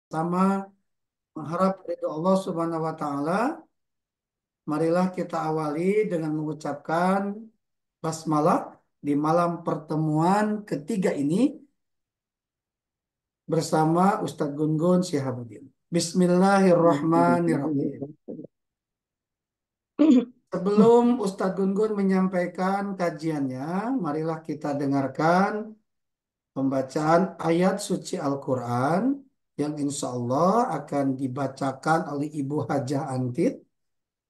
Sama mengharap ridho Allah Subhanahu wa taala, marilah kita awali dengan mengucapkan basmalah di malam pertemuan ketiga ini bersama Ustadz Gun Syihabuddin. Bismillahirrahmanirrahim. Sebelum Ustadz Gun menyampaikan kajiannya, marilah kita dengarkan pembacaan ayat suci Al-Quran yang insya Allah akan dibacakan oleh Ibu Hajah Antit.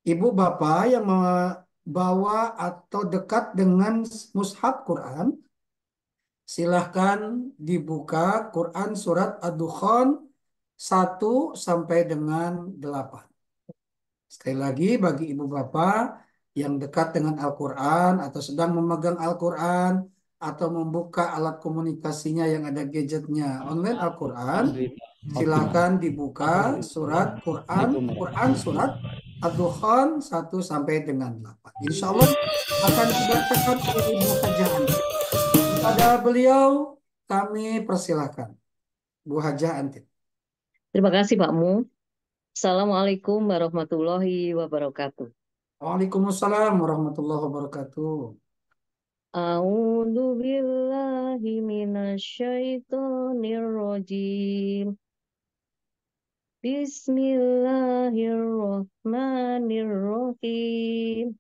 Ibu bapak yang membawa atau dekat dengan mushaf Quran, silahkan dibuka Quran surat Ad-Dukhan 1 sampai dengan 8. Sekali lagi bagi ibu bapak yang dekat dengan Al-Quran atau sedang memegang Al-Quran atau membuka alat komunikasinya yang ada gadgetnya online Al-Quran, silakan dibuka surat Quran, Quran surat Ad-Dukhan 1 sampai dengan 8. Insya Allah akan dibacakan oleh Ibu Hajah Antit. Kepada beliau kami persilahkan. Bu Hajah Antit. Terima kasih Pak Mu. Assalamualaikum warahmatullahi wabarakatuh. Waalaikumsalam warahmatullahi wabarakatuh. A'udzu billahi minasyaitonir rajim. Bismillahirrahmanirrahim.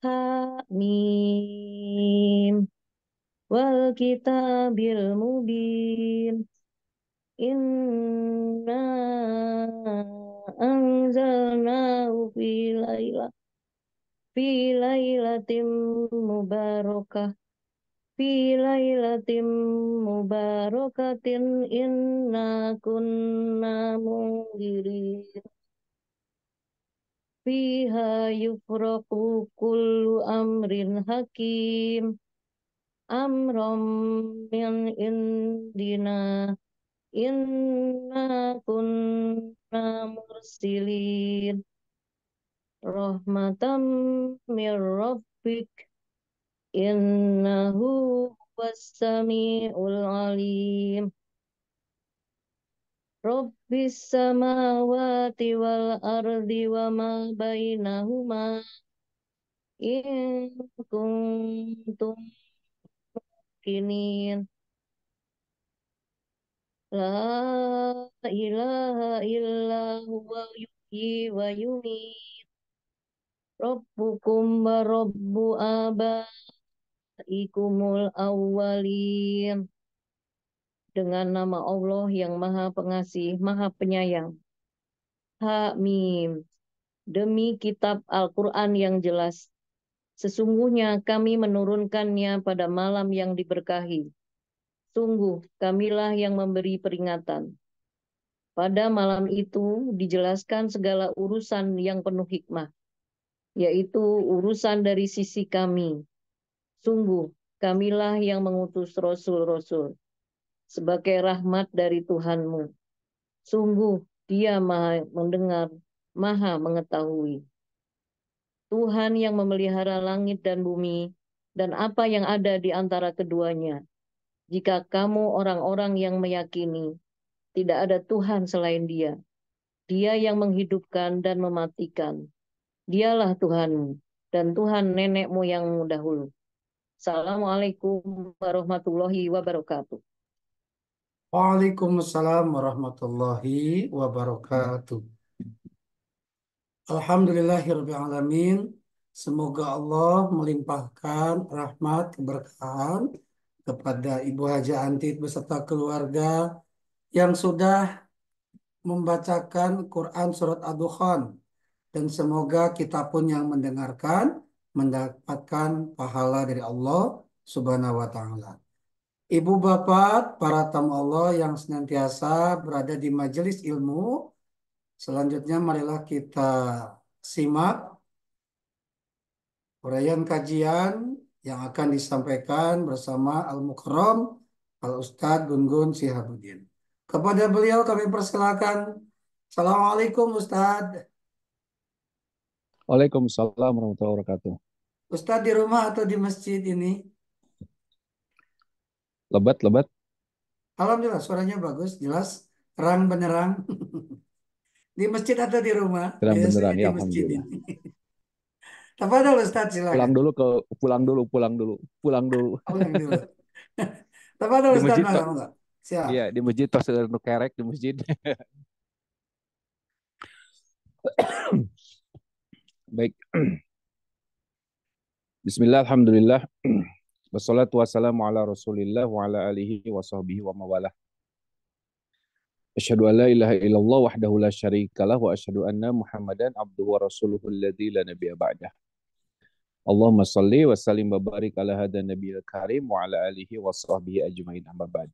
Hamim. Wal kitabil mubin. Inna anzalnahu fi lailatin mubarakah fi lailatin mubarakatin inna kunna mundirin fiha yufraqu kullu amrin hakim amram min indina inna kunna mursilin rahmatam mir rabbik innahu was-sami'ul alim. Rabbis samawati wal ardi wa ma bainahuma in kuntum mukinin. La ilaha illa huwa yuhyi wa yumiit. Rabbukum wa rabbu abaikumul awwalin. Dengan nama Allah yang Maha Pengasih, Maha Penyayang. Hamim. Demi kitab Al-Quran yang jelas. Sesungguhnya kami menurunkannya pada malam yang diberkahi. Sungguh kamilah yang memberi peringatan. Pada malam itu dijelaskan segala urusan yang penuh hikmah, yaitu urusan dari sisi kami. Sungguh kamilah yang mengutus Rasul-Rasul sebagai rahmat dari Tuhanmu. Sungguh Dia Maha mendengar, Maha mengetahui. Tuhan yang memelihara langit dan bumi dan apa yang ada di antara keduanya. Jika kamu orang-orang yang meyakini, tidak ada Tuhan selain Dia. Dia yang menghidupkan dan mematikan. Dialah Tuhanmu dan Tuhan nenek moyangmu dahulu. Assalamualaikum warahmatullahi wabarakatuh. Waalaikumsalam warahmatullahi wabarakatuh. Alhamdulillahirrahmanirrahim. Semoga Allah melimpahkan rahmat keberkahan kepada Ibu Hajah Antit beserta keluarga yang sudah membacakan Quran surat Ad-Dukhan, dan semoga kita pun yang mendengarkan mendapatkan pahala dari Allah Subhanahu wa taala. Ibu bapak, para tamu Allah yang senantiasa berada di majelis ilmu, selanjutnya marilah kita simak uraian kajian yang akan disampaikan bersama Al-Mukarram Al-Ustadz Gun Syihabuddin. Kepada beliau kami persilakan. Assalamualaikum Ustadz. Waalaikumsalam warahmatullahi wabarakatuh. Ustadz di rumah atau di masjid ini? Lebat. Alhamdulillah suaranya bagus, jelas. Terang benerang. Di masjid atau di rumah? Terang Biasanya benderang di ya, masjid alhamdulillah. ini. Tafadhol Ustaz, silakan. Pulang dulu. Ulang dulu. Tafadhol Di Ustaz, masjid mangga, tok. mangga. Siap. Iya, di masjid tos nu kerek di masjid. Baik. Bismillah, alhamdulillah. Wassalatu wassalamu ala Rasulillah wa ala alihi wa sahbihi wa mawalah. Asyhadu an la ilaha illallah wahdahu la syarikalah wa asyhadu anna Muhammadan abduhu wa rasuluhu alladzi la nabiyya ba'dah. Allahumma salli wa sallim wa barik ala hadan nabiyil karim wa ala alihi wa sahbihi ajmain amma ba'd.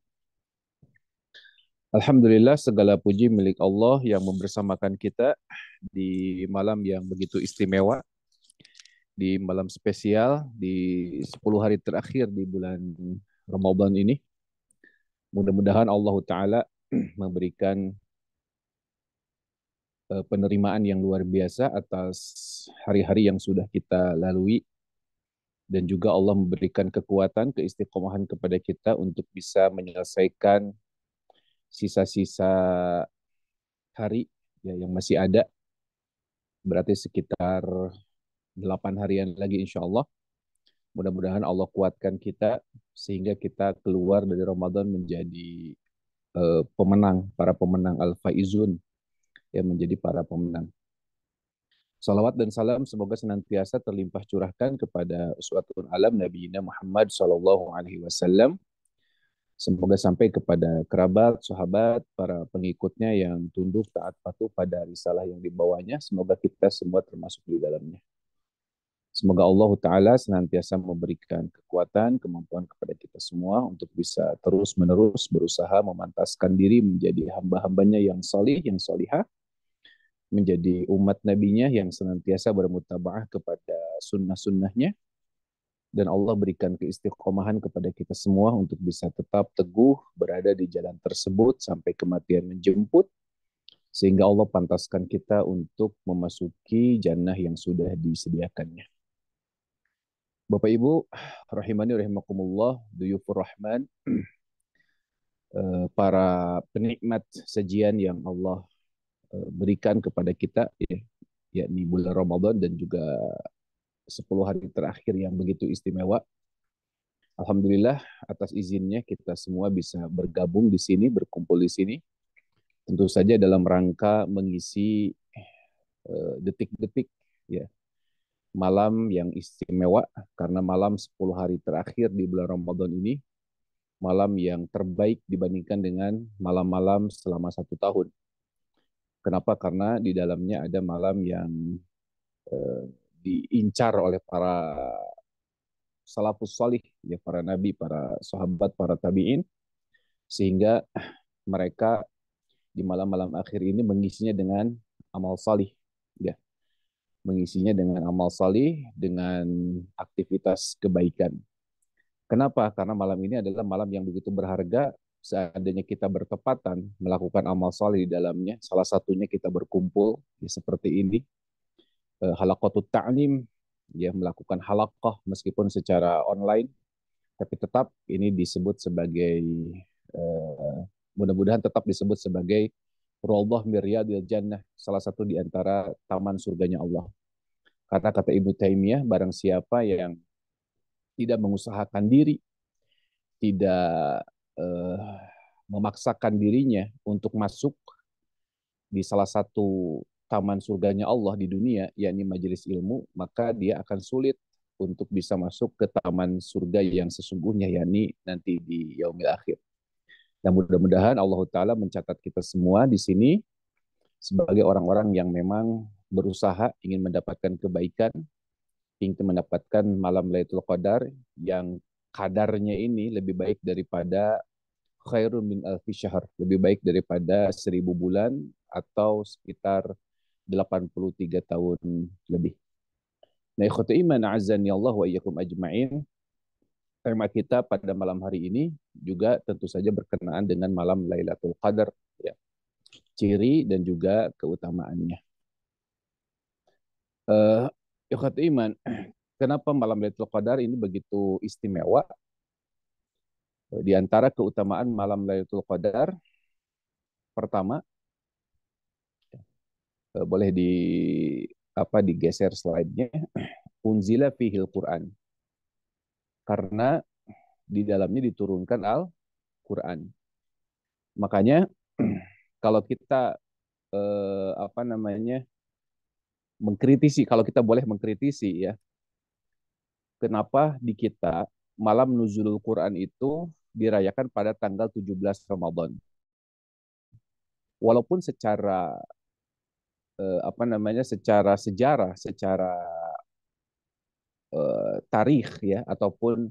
Alhamdulillah segala puji milik Allah yang membersamakan kita di malam yang begitu istimewa, di malam spesial, di 10 hari terakhir di bulan Ramadan ini. Mudah-mudahan Allah Ta'ala memberikan penerimaan yang luar biasa atas hari-hari yang sudah kita lalui, dan juga Allah memberikan kekuatan, keistiqomahan kepada kita untuk bisa menyelesaikan sisa-sisa hari ya, yang masih ada, berarti sekitar 8 harian lagi insya Allah. Mudah-mudahan Allah kuatkan kita sehingga kita keluar dari Ramadan menjadi pemenang, para pemenang Al-Faizun, yang menjadi para pemenang. Salawat dan salam semoga senantiasa terlimpah curahkan kepada uswatun alam Nabi Muhammad Sallallahu Alaihi Wasallam. Semoga sampai kepada kerabat, sahabat, para pengikutnya yang tunduk, taat, patuh pada risalah yang dibawanya. Semoga kita semua termasuk di dalamnya. Semoga Allah Ta'ala senantiasa memberikan kekuatan, kemampuan kepada kita semua untuk bisa terus-menerus berusaha memantaskan diri menjadi hamba-hambanya yang salih, yang salihah, menjadi umat nabinya yang senantiasa bermutabaah kepada sunnah-sunnahnya, dan Allah berikan keistiqomahan kepada kita semua untuk bisa tetap teguh berada di jalan tersebut sampai kematian menjemput, sehingga Allah pantaskan kita untuk memasuki jannah yang sudah disediakannya. Bapak Ibu, rahimani rahimakumullah, duyufur rahman, para penikmat sajian yang Allah berikan kepada kita, ya, yakni bulan Ramadan dan juga 10 hari terakhir yang begitu istimewa. Alhamdulillah atas izinnya kita semua bisa bergabung di sini, berkumpul di sini. Tentu saja dalam rangka mengisi detik-detik ya, malam yang istimewa, karena malam 10 hari terakhir di bulan Ramadan ini malam yang terbaik dibandingkan dengan malam-malam selama 1 tahun. Kenapa? Karena di dalamnya ada malam yang diincar oleh para salafus salih, ya, para nabi, para sahabat, para tabi'in, sehingga mereka di malam-malam akhir ini mengisinya dengan amal salih, ya, mengisinya dengan amal salih, dengan aktivitas kebaikan. Kenapa? Karena malam ini adalah malam yang begitu berharga. Seandainya kita bertepatan melakukan amal salih di dalamnya, salah satunya kita berkumpul ya, seperti ini, halaqatut ta'lim, ya, melakukan halaqah meskipun secara online, tapi tetap ini disebut sebagai mudah-mudahan tetap disebut sebagai Raudhah min Riyadil Jannah, salah satu di antara taman surganya Allah. Karena kata Ibnu Taimiyah, barang siapa yang tidak mengusahakan diri, tidak eh, memaksakan dirinya untuk masuk di salah satu taman surganya Allah di dunia, yakni majelis ilmu, maka dia akan sulit untuk bisa masuk ke taman surga yang sesungguhnya, yakni nanti di yaumil akhir. Dan mudah-mudahan Allah Ta'ala mencatat kita semua di sini sebagai orang-orang yang memang berusaha ingin mendapatkan kebaikan, ingin mendapatkan malam Lailatul Qadar yang kadarnya ini lebih baik daripada khairun min alfi syahr, lebih baik daripada 1000 bulan atau sekitar 83 tahun lebih. Nah, ikhwatu iman, a'azzani Allah wa iyyakum ajma'in. Tema kita pada malam hari ini juga tentu saja berkenaan dengan malam Lailatul Qadar, ya, ciri dan juga keutamaannya. Ikhwatu iman, kenapa malam Lailatul Qadar ini begitu istimewa? Di antara keutamaan malam Lailatul Qadar pertama, boleh digeser slide-nya. Unzila fihil Quran. Karena di dalamnya diturunkan Al-Quran. Makanya kalau kita mengkritisi, kalau kita boleh mengkritisi ya, kenapa di kita malam nuzulul Quran itu dirayakan pada tanggal 17 Ramadan. Walaupun secara secara sejarah, secara tarikh ya, ataupun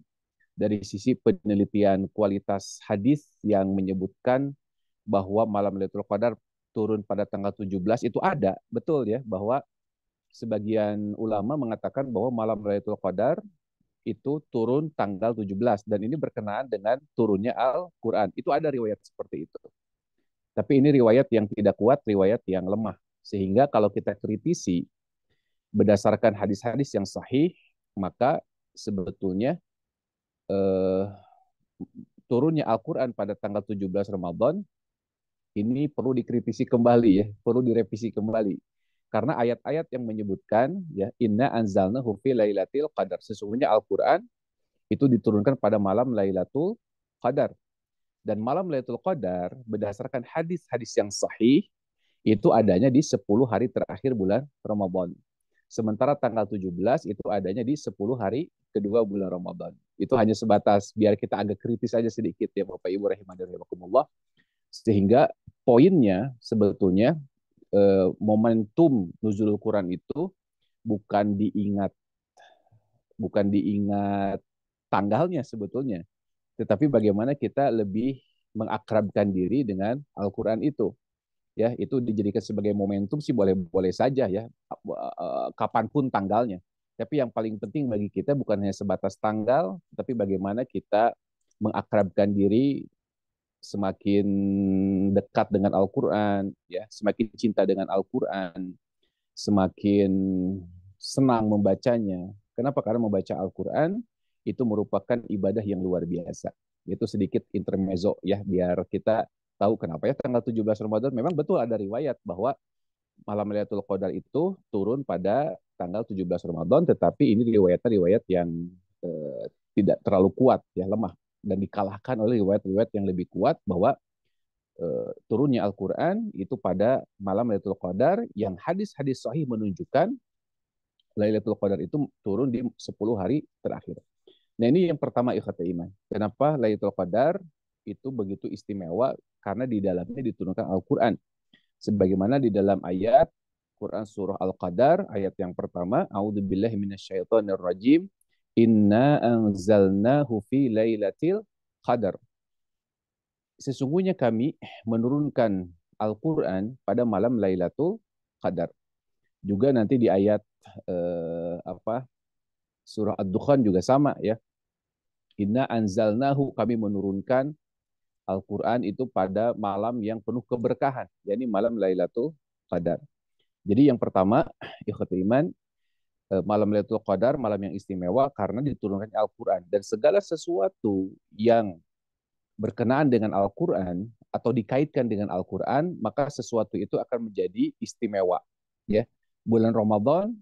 dari sisi penelitian kualitas hadis yang menyebutkan bahwa malam Lailatul Qadar turun pada tanggal 17 itu ada, betul ya, bahwa sebagian ulama mengatakan bahwa malam Lailatul Qadar itu turun tanggal 17 dan ini berkenaan dengan turunnya Al-Qur'an. Itu ada riwayat seperti itu. Tapi ini riwayat yang tidak kuat, riwayat yang lemah. Sehingga kalau kita kritisi berdasarkan hadis-hadis yang sahih, maka sebetulnya eh, turunnya Al-Quran pada tanggal 17 Ramadan ini perlu dikritisi kembali ya, perlu direvisi kembali. Karena ayat-ayat yang menyebutkan ya inna anzalnahu fi lailatul qadar, sesungguhnya Al-Quran itu diturunkan pada malam Lailatul Qadar. Dan malam Lailatul Qadar berdasarkan hadis-hadis yang sahih itu adanya di 10 hari terakhir bulan Ramadan. Sementara tanggal 17 itu adanya di 10 hari kedua bulan Ramadan. Itu hanya sebatas biar kita agak kritis aja sedikit ya Bapak Ibu rahimani rahimakumullah. Sehingga poinnya sebetulnya momentum nuzulul Quran itu bukan diingat tanggalnya sebetulnya, tetapi bagaimana kita lebih mengakrabkan diri dengan Al-Quran itu. Ya, itu dijadikan sebagai momentum sih boleh-boleh saja ya, kapanpun tanggalnya. Tapi yang paling penting bagi kita bukan hanya sebatas tanggal, tapi bagaimana kita mengakrabkan diri semakin dekat dengan Al-Quran, ya, semakin cinta dengan Al-Quran, semakin senang membacanya. Kenapa? Karena membaca Al-Quran itu merupakan ibadah yang luar biasa. Itu sedikit intermezzo ya, biar kita tahu kenapa ya tanggal 17 Ramadan. Memang betul ada riwayat bahwa malam Lailatul Qadar itu turun pada tanggal 17 Ramadan, tetapi ini riwayat yang tidak terlalu kuat, ya lemah. Dan dikalahkan oleh riwayat-riwayat yang lebih kuat bahwa turunnya Al-Quran itu pada malam Lailatul Qadar yang hadis-hadis sahih menunjukkan Lailatul Qadar itu turun di 10 hari terakhir. Nah ini yang pertama ikhwati iman. Kenapa Lailatul Qadar itu begitu istimewa? Karena di dalamnya diturunkan Al-Quran. Sebagaimana di dalam ayat Quran surah Al-Qadar, ayat yang pertama, A'udzubillahi minasyaitonirrajim, Inna anzalnahu fi lailatul qadar. Sesungguhnya kami menurunkan Al-Quran pada malam Lailatul Qadar. Juga nanti di ayat surah Ad-Dukhan juga sama ya. Inna anzalnahu, kami menurunkan Al-Quran itu pada malam yang penuh keberkahan, yakni malam Lailatul Qadar. Jadi yang pertama, ikhwatul iman, malam Lailatul Qadar malam yang istimewa karena diturunkan Al-Quran dan segala sesuatu yang berkenaan dengan Al-Quran atau dikaitkan dengan Al-Quran, maka sesuatu itu akan menjadi istimewa. Ya, bulan Ramadan,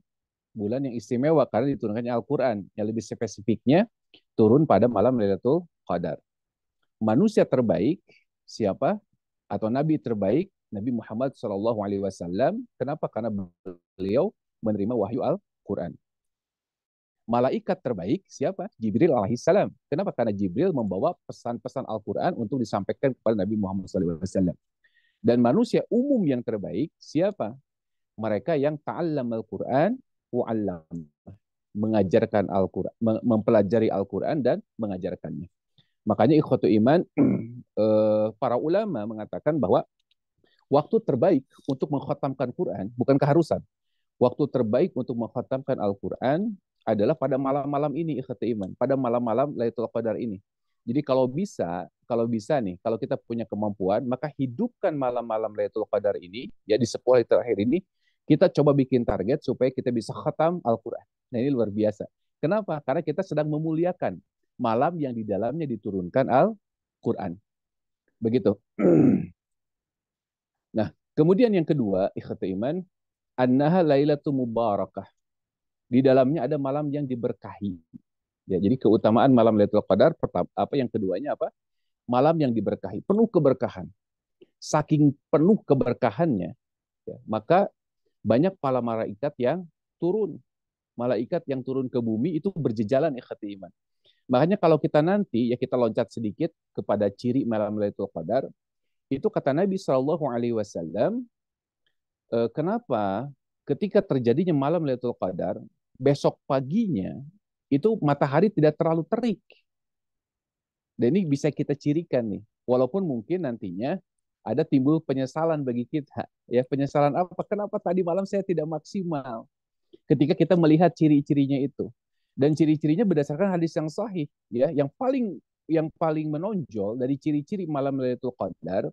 bulan yang istimewa karena diturunkannya Al-Quran. Yang lebih spesifiknya, turun pada malam Lailatul Qadar. Manusia terbaik, siapa? Atau Nabi terbaik, Nabi Muhammad SAW. Kenapa? Karena beliau menerima wahyu Al-Quran. Malaikat terbaik siapa? Jibril alaihissalam. Kenapa? Karena Jibril membawa pesan-pesan Al-Quran untuk disampaikan kepada Nabi Muhammad SAW. Dan manusia umum yang terbaik siapa? Mereka yang ta'allam Al-Quran wa'allam. Mengajarkan Al-Quran, mempelajari Al-Quran dan mengajarkannya. Makanya ikhwatu iman, para ulama mengatakan bahwa waktu terbaik untuk mengkhatamkan Quran, bukan keharusan. Waktu terbaik untuk mengkhatamkan Al-Quran adalah pada malam-malam ini, ikhwati iman, pada malam-malam Lailatul Qadar ini. Jadi kalau bisa nih, kalau kita punya kemampuan, maka hidupkan malam-malam Lailatul Qadar ini, ya di 10 hari terakhir ini, kita coba bikin target supaya kita bisa khatam Al-Quran. Nah ini luar biasa. Kenapa? Karena kita sedang memuliakan malam yang di dalamnya diturunkan Al-Quran. Begitu. Kemudian yang kedua, ikhwati iman, annaha lailatul mubarakah. Di dalamnya ada malam yang diberkahi. Ya, jadi keutamaan malam Lailatul Qadar pertama apa yang keduanya apa? Malam yang diberkahi, penuh keberkahan. Saking penuh keberkahannya, ya, maka banyak para malaikat yang turun. Malaikat yang turun ke bumi itu berjejalan ikhwati iman. Makanya kalau kita nanti ya kita loncat sedikit kepada ciri malam Lailatul Qadar, itu kata Nabi Shallallahu alaihi wasallam, kenapa ketika terjadinya malam Lailatul Qadar, besok paginya itu matahari tidak terlalu terik. Dan ini bisa kita cirikan nih. Walaupun mungkin nantinya ada timbul penyesalan bagi kita. Ya, penyesalan apa? Kenapa tadi malam saya tidak maksimal? Ketika kita melihat ciri-cirinya itu. Dan ciri-cirinya berdasarkan hadis yang sahih, ya, yang paling menonjol dari ciri-ciri malam Lailatul Qadar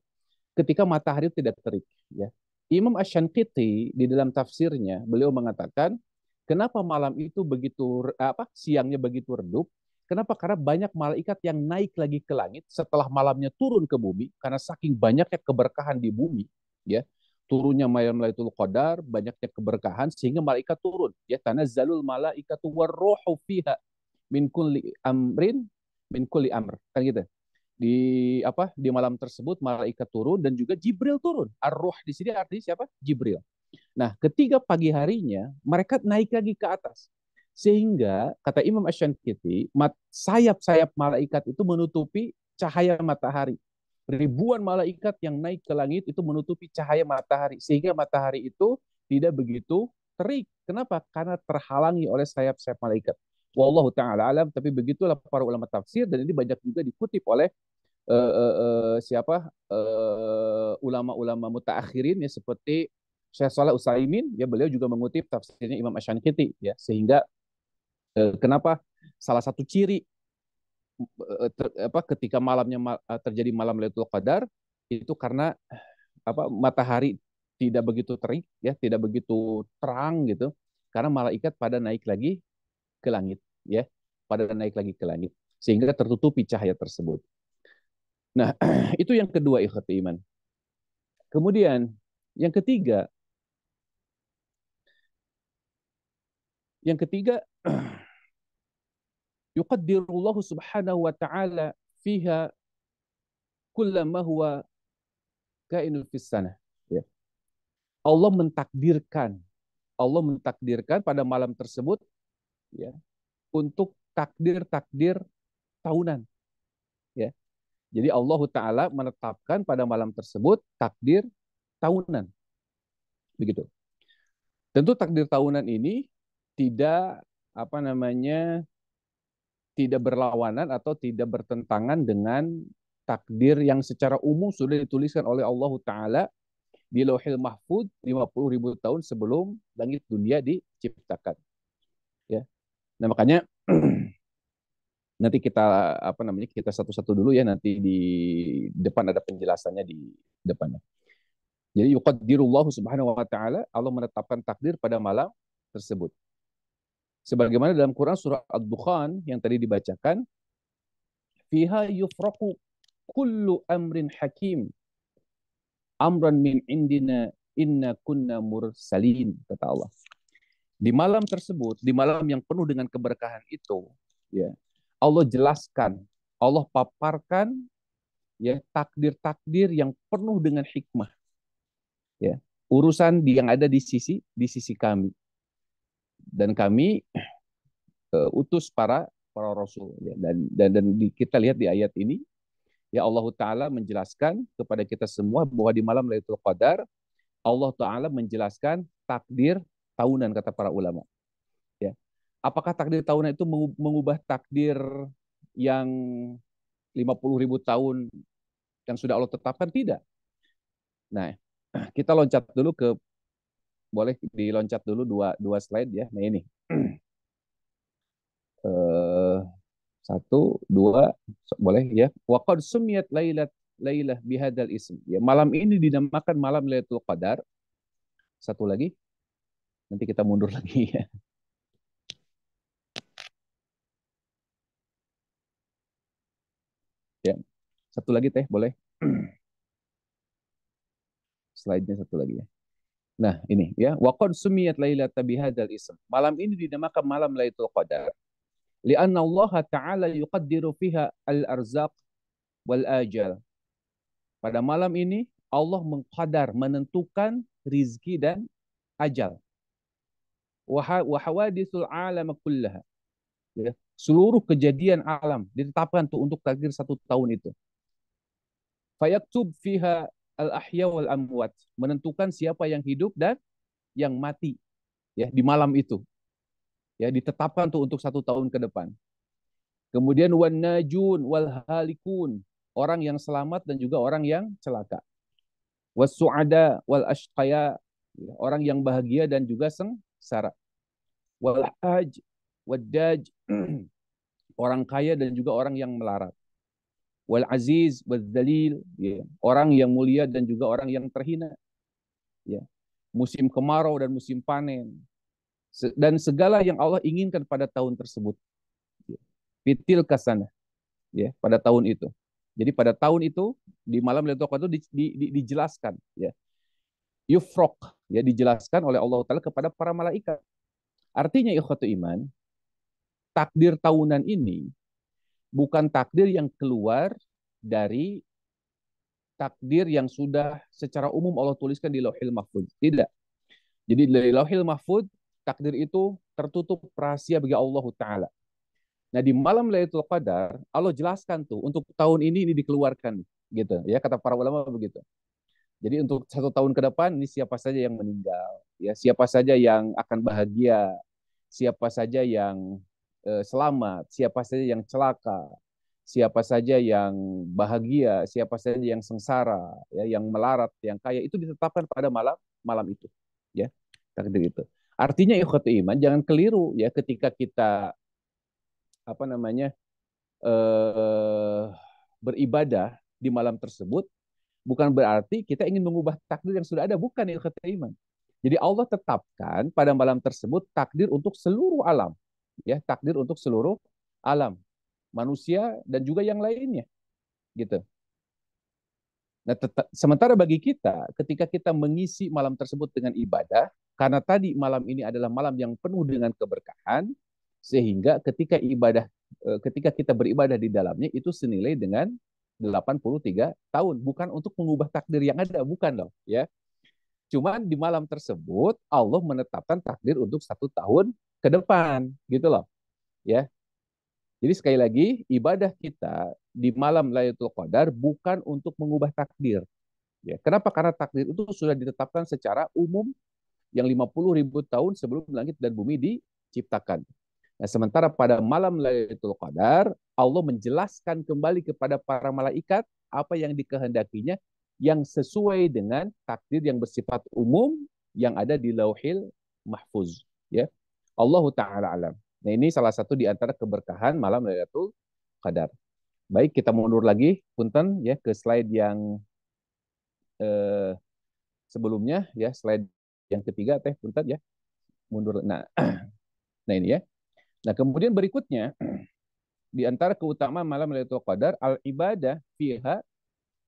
ketika matahari tidak terik, ya. Imam Asy-Syanqiti di dalam tafsirnya beliau mengatakan kenapa malam itu begitu apa siangnya begitu redup. Kenapa? Karena banyak malaikat yang naik lagi ke langit setelah malamnya turun ke bumi karena saking banyaknya keberkahan di bumi, ya. Turunnya malam Lailatul Qadar, banyaknya keberkahan sehingga malaikat turun, ya. Tanazzalul malaikatu warruhu fiha min kulli amrin min kulli amr. Kan gitu di di malam tersebut malaikat turun dan juga Jibril turun. Ar-Ruh di sini artinya siapa? Jibril. Nah, ketiga pagi harinya mereka naik lagi ke atas. Sehingga kata Imam Asy-Syanqiti, sayap-sayap malaikat itu menutupi cahaya matahari. Ribuan malaikat yang naik ke langit itu menutupi cahaya matahari sehingga matahari itu tidak begitu terik. Kenapa? Karena terhalangi oleh sayap-sayap malaikat. Wallahu taala alam, tapi begitulah para ulama tafsir dan ini banyak juga dikutip oleh siapa ulama-ulama mutaakhirin ya seperti Syekh Shalih Utsaimin ya beliau juga mengutip tafsirnya Imam Asy-Syanqiti ya sehingga kenapa salah satu ciri ketika terjadi malam Lailatul Qadar itu karena matahari tidak begitu terik ya tidak begitu terang gitu karena malaikat pada naik lagi ke langit ya pada naik lagi ke langit sehingga tertutupi cahaya tersebut. Nah, itu yang kedua ikhwati iman. Kemudian yang ketiga yuqaddirullahu subhanahu wa ta'ala fiha kullama huwa kainul fis sana. Ya. Allah mentakdirkan Allah mentakdirkan pada malam tersebut ya untuk takdir-takdir tahunan ya. Jadi Allah taala menetapkan pada malam tersebut takdir tahunan. Begitu. Tentu takdir tahunan ini tidak apa namanya tidak berlawanan atau tidak bertentangan dengan takdir yang secara umum sudah dituliskan oleh Allah Ta'ala di Lauhil Mahfud 50.000 tahun sebelum langit dunia diciptakan. Ya. Nah makanya nanti kita satu-satu dulu ya nanti di depan ada penjelasannya di depannya. Jadi yuqaddirullahu subhanahu wa ta'ala Allah menetapkan takdir pada malam tersebut. Sebagaimana dalam Quran surah Ad-Dukhan yang tadi dibacakan, fiha yufraqu kullu amrin hakim amran min indina inna kunna mursalin kata Allah. Di malam tersebut, di malam yang penuh dengan keberkahan itu, ya, Allah jelaskan, Allah paparkan ya takdir-takdir yang penuh dengan hikmah. Ya. Urusan yang ada di sisi kami dan kami utus para rasul ya. Dan kita lihat di ayat ini ya Allah Ta'ala menjelaskan kepada kita semua bahwa di malam Lailatul Qadar Allah Ta'ala menjelaskan takdir tahunan kata para ulama. Ya. Apakah takdir tahunan itu mengubah takdir yang 50.000 tahun yang sudah Allah tetapkan? Tidak. Nah, kita loncat dulu boleh diloncat dulu dua slide ya. Nah ini. Eh, satu, dua, boleh ya. Waqad sumiyat lailah bihadal ism. Ya, malam ini dinamakan malam Lailatul Qadar. Satu lagi. Nanti kita mundur lagi ya. Ya. Satu lagi teh, boleh. Slide-nya satu lagi ya. Nah, ini ya. Wa qad sumiyat lailata bihadzal ism. Malam ini dinamakan malam Lailatul Qadar. Lianna Allah Ta'ala yuqaddiru fiha al-arzaq wal ajal. Pada malam ini Allah mengqadar, menentukan rizki dan ajal. Wa hawadithul alam kullaha. Ya. Seluruh kejadian alam ditetapkan tuh untuk takdir 1 tahun itu. Fayaktub fiha al-ahya wal amwat. Menentukan siapa yang hidup dan yang mati ya di malam itu. Ya, ditetapkan tuh untuk 1 tahun ke depan. Kemudian wan najun wal halikun, orang yang selamat dan juga orang yang celaka. Was suada wal ashqaya, orang yang bahagia dan juga sengsara. Wal haj wad daj, orang kaya dan juga orang yang melarat. Wal aziz wal dzalil, ya, orang yang mulia dan juga orang yang terhina. Ya. Musim kemarau dan musim panen. Dan segala yang Allah inginkan pada tahun tersebut. Fitil kasana, ya, pada tahun itu. Jadi pada tahun itu di malam Lailatul Qadar itu dijelaskan, ya. Yufrok, ya, dijelaskan oleh Allah Taala kepada para malaikat. Artinya ikhwatu iman, takdir tahunan ini bukan takdir yang keluar dari takdir yang sudah secara umum Allah tuliskan di Lauhil Mahfuz. Tidak. Jadi dari Lauhil Mahfuz, takdir itu tertutup rahasia bagi Allah Taala. Nah, di malam Lailatul Qadar Allah jelaskan tuh untuk tahun ini dikeluarkan gitu ya, kata para ulama begitu. Jadi untuk 1 tahun ke depan ini siapa saja yang meninggal, ya, siapa saja yang akan bahagia, siapa saja yang selamat, siapa saja yang celaka, siapa saja yang bahagia, siapa saja yang sengsara, ya, yang melarat, yang kaya, itu ditetapkan pada malam malam itu, ya, takdir itu. Artinya ikhwatu iman, jangan keliru ya ketika kita apa namanya eh, beribadah di malam tersebut, bukan berarti kita ingin mengubah takdir yang sudah ada, bukan ya kata iman. Jadi Allah tetapkan pada malam tersebut takdir untuk seluruh alam, ya, takdir untuk seluruh alam, manusia dan juga yang lainnya, gitu. Nah, sementara bagi kita, ketika kita mengisi malam tersebut dengan ibadah, karena tadi malam ini adalah malam yang penuh dengan keberkahan, sehingga ketika kita beribadah di dalamnya itu senilai dengan 83 tahun, bukan untuk mengubah takdir yang ada, bukan loh, ya. Cuman di malam tersebut Allah menetapkan takdir untuk 1 tahun ke depan, gitu loh, ya. Jadi sekali lagi, ibadah kita di malam Lailatul Qadar bukan untuk mengubah takdir. Ya, kenapa? Karena takdir itu sudah ditetapkan secara umum yang 50.000 tahun sebelum langit dan bumi diciptakan. Nah, sementara pada malam Lailatul Qadar, Allah menjelaskan kembali kepada para malaikat apa yang dikehendakinya yang sesuai dengan takdir yang bersifat umum yang ada di Lauhil Mahfuz. Ya, Allah Ta'ala alam. Nah, ini salah satu di antara keberkahan malam Lailatul Qadar. Baik, kita mundur lagi, punten ya, ke slide yang eh, sebelumnya ya, slide yang ketiga teh, punten ya, mundur. Nah, nah ini ya. Nah, kemudian berikutnya di antara keutamaan malam Lailatul Qadar al ibadah fiha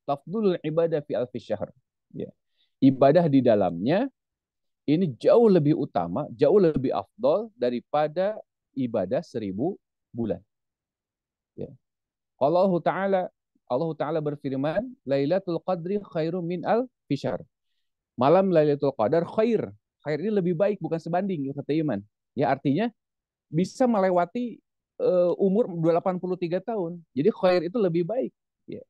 tafdhulul ibadah fi alfi syahr. Ya. Ibadah di dalamnya ini jauh lebih utama, jauh lebih afdol daripada ibadah 1.000 bulan. Ya. Allah Ta'ala berfirman, Lailatul Qadri khairum min alfi syahr. Malam Lailatul Qadar khair. Khair ini lebih baik, bukan sebanding, kata iman. Ya, artinya bisa melewati umur 83 tahun. Jadi khair itu lebih baik. Ya.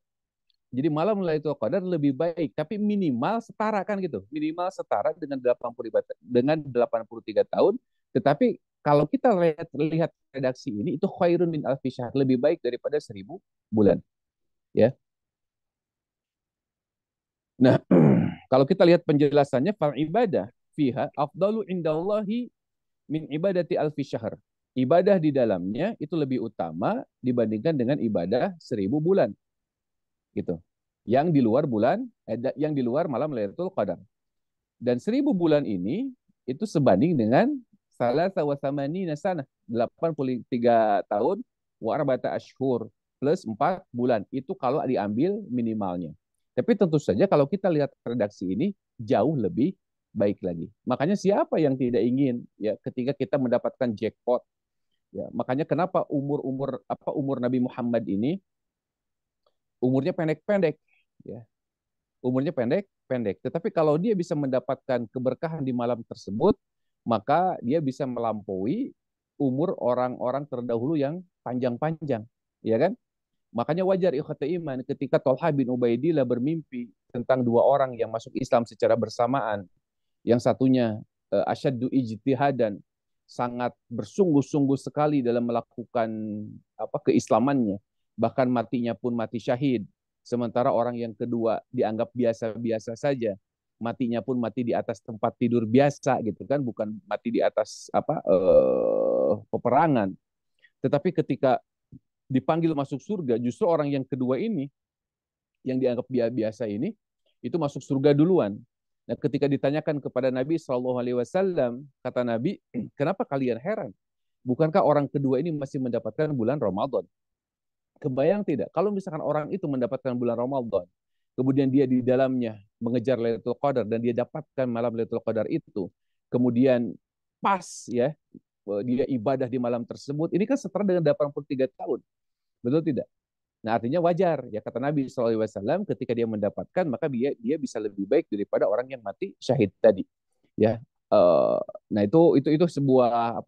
Jadi malam Lailatul Qadar lebih baik, tapi minimal setara kan gitu. Minimal setara dengan 83 tahun. Tetapi kalau kita lihat redaksi ini, itu khairun min alfi syahr, lebih baik daripada 1.000 bulan. Ya. Nah, kalau kita lihat penjelasannya, fal ibadah fiha afdalu indallahi min ibadati alfi syahr. Ibadah di dalamnya itu lebih utama dibandingkan dengan ibadah 1.000 bulan. Gitu. Yang di luar bulan, yang di luar malam Lailatul Qadar. Dan 1.000 bulan ini itu sebanding dengan salasa wa thamanina sanah, 83 tahun wa arba'ata ashhur plus 4 bulan. Itu kalau diambil minimalnya. Tapi tentu saja kalau kita lihat redaksi ini jauh lebih baik lagi. Makanya siapa yang tidak ingin ya ketika kita mendapatkan jackpot ya. Makanya kenapa umur Nabi Muhammad ini umurnya pendek-pendek ya. Umurnya pendek-pendek. Tetapi kalau dia bisa mendapatkan keberkahan di malam tersebut, maka dia bisa melampaui umur orang-orang terdahulu yang panjang-panjang, ya kan? Makanya wajar ikhwati iman ketika Tolha bin Ubaidillah bermimpi tentang dua orang yang masuk Islam secara bersamaan. Yang satunya asyaddu ijtihadan, sangat bersungguh-sungguh sekali dalam melakukan keislamannya, bahkan matinya pun mati syahid. Sementara orang yang kedua dianggap biasa-biasa saja, matinya pun mati di atas tempat tidur biasa gitu kan, bukan mati di atas peperangan. Tetapi ketika dipanggil masuk surga, justru orang yang kedua ini yang dianggap biasa ini itu masuk surga duluan. Nah, ketika ditanyakan kepada Nabi Shallallahu Alaihi Wasallam, kata Nabi, kenapa kalian heran? Bukankah orang kedua ini masih mendapatkan bulan Ramadan? Kebayang tidak? Kalau misalkan orang itu mendapatkan bulan Ramadan, kemudian dia di dalamnya mengejar Lailatul Qadar dan dia dapatkan malam Lailatul Qadar itu, kemudian pas ya dia ibadah di malam tersebut, ini kan setara dengan 83 tahun. Betul tidak? Nah, artinya wajar ya kata Nabi SAW ketika dia mendapatkan maka dia bisa lebih baik daripada orang yang mati syahid tadi. Ya, uh, nah itu sebuah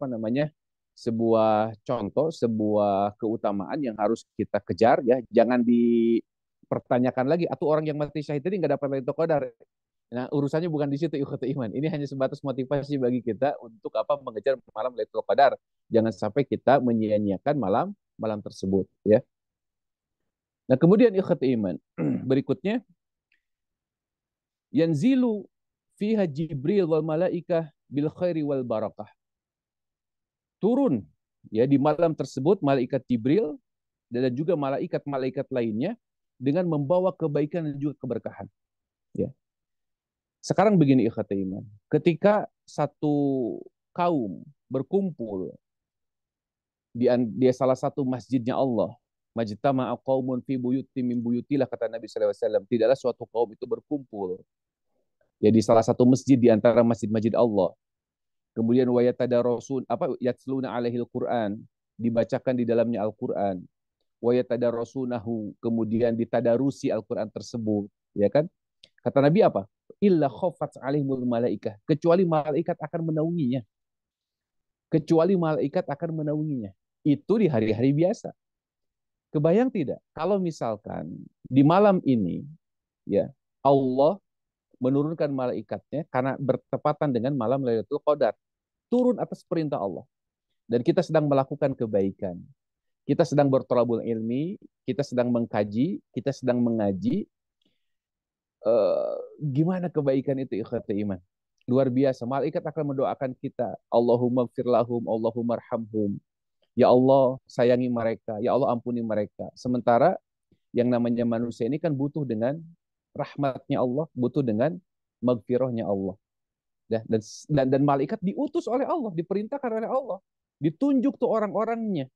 sebuah contoh, sebuah keutamaan yang harus kita kejar ya. Jangan dipertanyakan lagi atau orang yang mati syahid tadi nggak dapat Lailatul Qadar. Nah, urusannya bukan di situ ikhwatul iman. Ini hanya sebatas motivasi bagi kita untuk mengejar malam Lailatul Qadar. Jangan sampai kita menyia-nyiakan malam malam tersebut ya. Nah, kemudian ikhwatul iman berikutnya yanzilu fiha Jibril wal malaikah bil khairi wal barakah. Turun ya di malam tersebut malaikat Jibril dan juga malaikat-malaikat lainnya dengan membawa kebaikan dan juga keberkahan. Ya. Sekarang begini ikhwatul iman, ketika satu kaum berkumpul di salah satu masjidnya Allah, majtama'a qaumun fi buyuti min buyutillah kata Nabi sallallahu alaihi wasallam, tidaklah suatu kaum itu berkumpul ya di salah satu masjid di antara masjid-masjid Allah. Kemudian wa yatadarasun yatluna alaihil Quran, dibacakan di dalamnya Al-Qur'an. Wa yatadarasunahu, kemudian ditadarusi Al-Qur'an tersebut, ya kan? Kata Nabi apa? Illa khafat alaihimul malaikah, kecuali malaikat akan menaunginya. Kecuali malaikat akan menaunginya. Itu di hari-hari biasa. Kebayang tidak? Kalau misalkan di malam ini ya Allah menurunkan malaikatnya karena bertepatan dengan malam Lailatul Qadar, turun atas perintah Allah. Dan kita sedang melakukan kebaikan. Kita sedang bertolabul ilmi, kita sedang mengkaji, kita sedang mengaji. Gimana kebaikan itu ikhwati iman? Luar biasa. Malaikat akan mendoakan kita. Allahumma gfirlahum, Allahumma arhamhum. Ya Allah, sayangi mereka. Ya Allah, ampuni mereka. Sementara yang namanya manusia ini kan butuh dengan rahmatnya Allah, butuh dengan magfirahnya Allah. Dan malaikat diutus oleh Allah, diperintahkan oleh Allah, ditunjuk tuh orang-orangnya.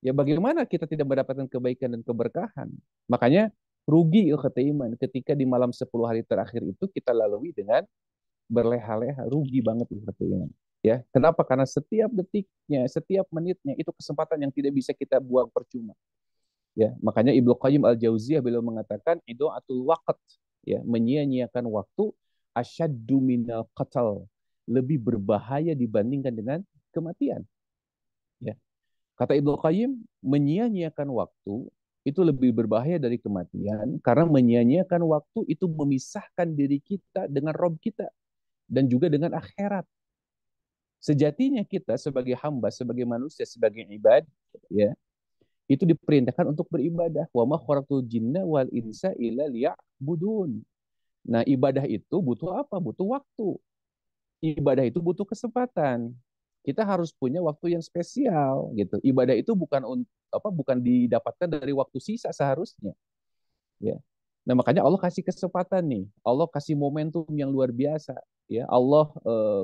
Ya bagaimana kita tidak mendapatkan kebaikan dan keberkahan? Makanya rugi kata iman ketika di malam 10 hari terakhir itu kita lalui dengan berleha-leha, rugi banget kata iman. Ya, kenapa? Karena setiap detiknya, setiap menitnya itu kesempatan yang tidak bisa kita buang percuma. Ya, makanya Ibnu Qayyim Al-Jauziyah beliau mengatakan idaatul waqt, ya, menyia-nyiakan waktu asyaddu minal qatl, lebih berbahaya dibandingkan dengan kematian. Ya. Kata Ibnu Qayyim, menyia-nyiakan waktu itu lebih berbahaya dari kematian karena menyia-nyiakan waktu itu memisahkan diri kita dengan Rob kita dan juga dengan akhirat. Sejatinya kita sebagai hamba, sebagai manusia, sebagai ibad, ya, itu diperintahkan untuk beribadah. Wa ma khalaqtul jinna wal insa illa liya'budun. Nah, ibadah itu butuh apa? Butuh waktu. Ibadah itu butuh kesempatan. Kita harus punya waktu yang spesial gitu. Ibadah itu bukan didapatkan dari waktu sisa seharusnya. Ya. Nah, makanya Allah kasih kesempatan nih. Allah kasih momentum yang luar biasa. Ya, Allah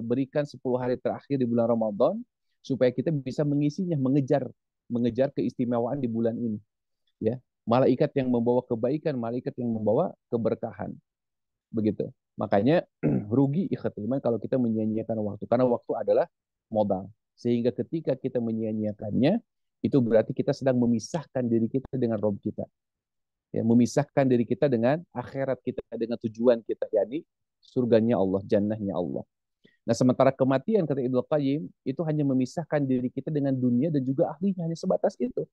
berikan 10 hari terakhir di bulan Ramadan supaya kita bisa mengisinya, mengejar keistimewaan di bulan ini. Ya, malaikat yang membawa kebaikan, malaikat yang membawa keberkahan. Begitu. Makanya rugi ikhwatul iman kalau kita menyia-nyiakan waktu, karena waktu adalah modal. Sehingga ketika kita menyia-nyiakannya, itu berarti kita sedang memisahkan diri kita dengan Rob kita. Ya, memisahkan diri kita dengan akhirat kita, dengan tujuan kita, yakni surganya Allah, jannahnya Allah. Nah, sementara kematian, kata Ibnu Qayyim, itu hanya memisahkan diri kita dengan dunia dan juga ahlinya, hanya sebatas itu.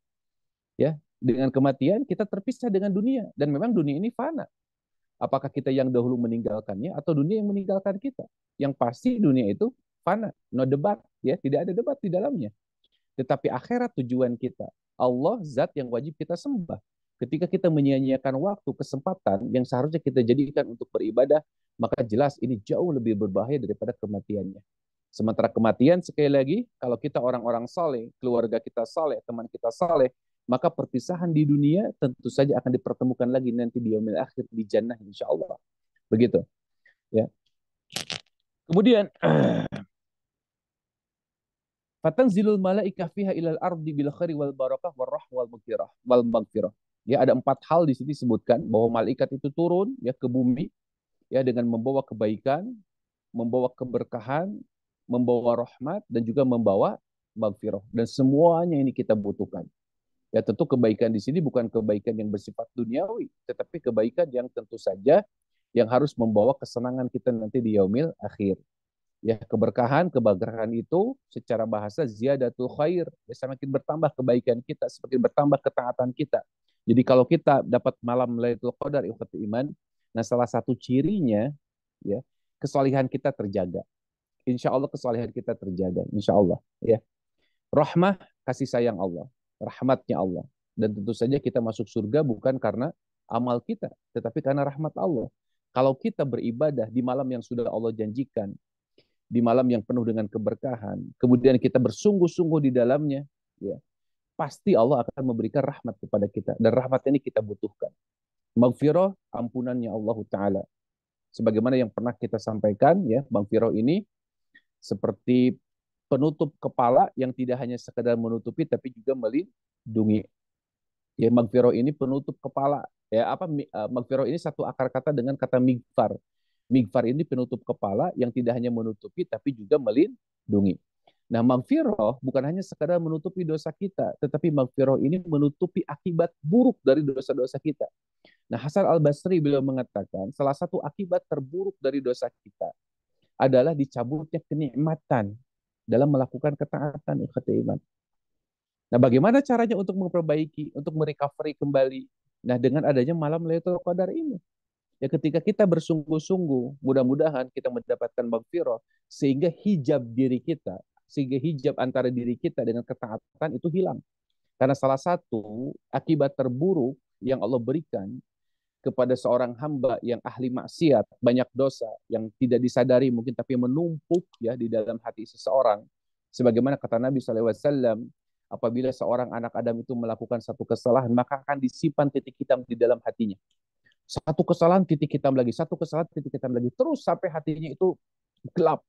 Ya, dengan kematian kita terpisah dengan dunia, dan memang dunia ini fana. Apakah kita yang dahulu meninggalkannya atau dunia yang meninggalkan kita? Yang pasti dunia itu fana, no debat, ya, tidak ada debat di dalamnya. Tetapi akhirat tujuan kita. Allah zat yang wajib kita sembah. Ketika kita menyia-nyiakan waktu, kesempatan yang seharusnya kita jadikan untuk beribadah, maka jelas ini jauh lebih berbahaya daripada kematiannya. Sementara kematian, sekali lagi, kalau kita orang-orang saleh, keluarga kita saleh, teman kita saleh, maka perpisahan di dunia tentu saja akan dipertemukan lagi nanti di yaumil akhir, di jannah insya Allah. Begitu. Ya. Kemudian fatanzilul malaikah fiha ilal ardi bil khairi wal barakah war rahmah wal maghfirah. Ya, ada 4 hal di sini disebutkan bahwa malaikat itu turun ya ke bumi ya dengan membawa kebaikan, membawa keberkahan, membawa rahmat dan juga membawa maghfirah. Dan semuanya ini kita butuhkan. Ya, tentu kebaikan di sini bukan kebaikan yang bersifat duniawi, tetapi kebaikan yang tentu saja yang harus membawa kesenangan kita nanti di yaumil akhir. Ya, keberkahan itu secara bahasa ziyadatul khair. Ya, semakin bertambah kebaikan kita, semakin bertambah ketaatan kita. Jadi kalau kita dapat malam Lailatul Qadar ikhwati iman, nah salah satu cirinya ya, kesalehan kita terjaga. Insya Allah kesalehan kita terjaga, insya Allah ya. Rahmah, kasih sayang Allah, rahmatnya Allah. Dan tentu saja kita masuk surga bukan karena amal kita, tetapi karena rahmat Allah. Kalau kita beribadah di malam yang sudah Allah janjikan, di malam yang penuh dengan keberkahan, kemudian kita bersungguh-sungguh di dalamnya, ya, pasti Allah akan memberikan rahmat kepada kita. Dan rahmat ini kita butuhkan. Maghfirah, ampunannya Allah Ta'ala. Sebagaimana yang pernah kita sampaikan, ya, maghfirah ini seperti penutup kepala yang tidak hanya sekedar menutupi, tapi juga melindungi. Ya, maghfirah ini penutup kepala. Ya, maghfirah ini satu akar kata dengan kata migfar. Migfar ini penutup kepala yang tidak hanya menutupi tapi juga melindungi. Nah, maghfirah bukan hanya sekadar menutupi dosa kita, tetapi maghfirah ini menutupi akibat buruk dari dosa-dosa kita. Nah, Hasan Al-Basri beliau mengatakan, salah satu akibat terburuk dari dosa kita adalah dicabutnya kenikmatan dalam melakukan ketaatan, ikhwati iman. Nah, bagaimana caranya untuk memperbaiki, untuk merecovery kembali? Nah, dengan adanya malam Lailatul Qadar ini. Ya, ketika kita bersungguh-sungguh, mudah-mudahan kita mendapatkan maghfirah sehingga hijab diri kita, sehingga hijab antara diri kita dengan ketaatan itu hilang. Karena salah satu akibat terburuk yang Allah berikan kepada seorang hamba yang ahli maksiat, banyak dosa yang tidak disadari mungkin tapi menumpuk ya di dalam hati seseorang. Sebagaimana kata Nabi SAW, apabila seorang anak Adam itu melakukan satu kesalahan, maka akan disimpan titik hitam di dalam hatinya. Satu kesalahan titik hitam lagi, satu kesalahan titik hitam lagi, terus sampai hatinya itu gelap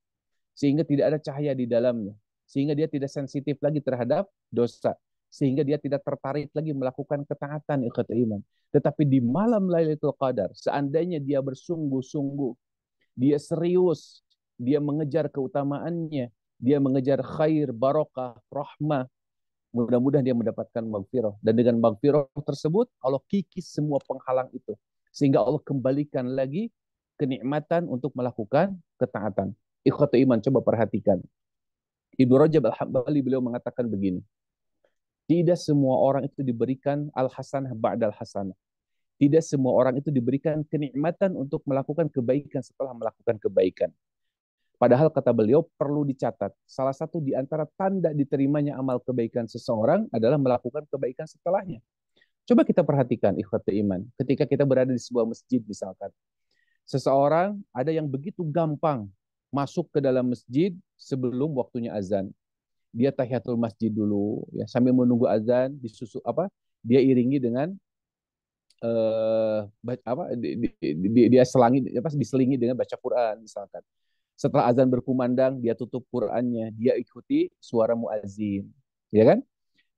sehingga tidak ada cahaya di dalamnya, sehingga dia tidak sensitif lagi terhadap dosa, sehingga dia tidak tertarik lagi melakukan ketaatan ikhwatul iman. Tetapi di malam Lailatul Qadar, seandainya dia bersungguh-sungguh, dia serius, dia mengejar keutamaannya, dia mengejar khair, barokah, rahmah, mudah-mudahan dia mendapatkan maghfirah. Dan dengan maghfirah tersebut, Allah kikis semua penghalang itu. Sehingga Allah kembalikan lagi kenikmatan untuk melakukan ketaatan. Ikhwatu iman, coba perhatikan. Ibnu Rajab Al-Hambali beliau mengatakan begini. Tidak semua orang itu diberikan al-hasanah ba'dal hasanah. Tidak semua orang itu diberikan kenikmatan untuk melakukan kebaikan setelah melakukan kebaikan. Padahal kata beliau perlu dicatat, salah satu di antara tanda diterimanya amal kebaikan seseorang adalah melakukan kebaikan setelahnya. Coba kita perhatikan ikhwati iman, ketika kita berada di sebuah masjid misalkan, seseorang ada yang begitu gampang masuk ke dalam masjid sebelum waktunya azan. Dia tahiyatul masjid dulu, ya sambil menunggu azan, dia iringi dengan dia diselingi dengan baca Quran misalkan. Setelah azan berkumandang, dia tutup Qurannya, dia ikuti suara muazin, ya kan?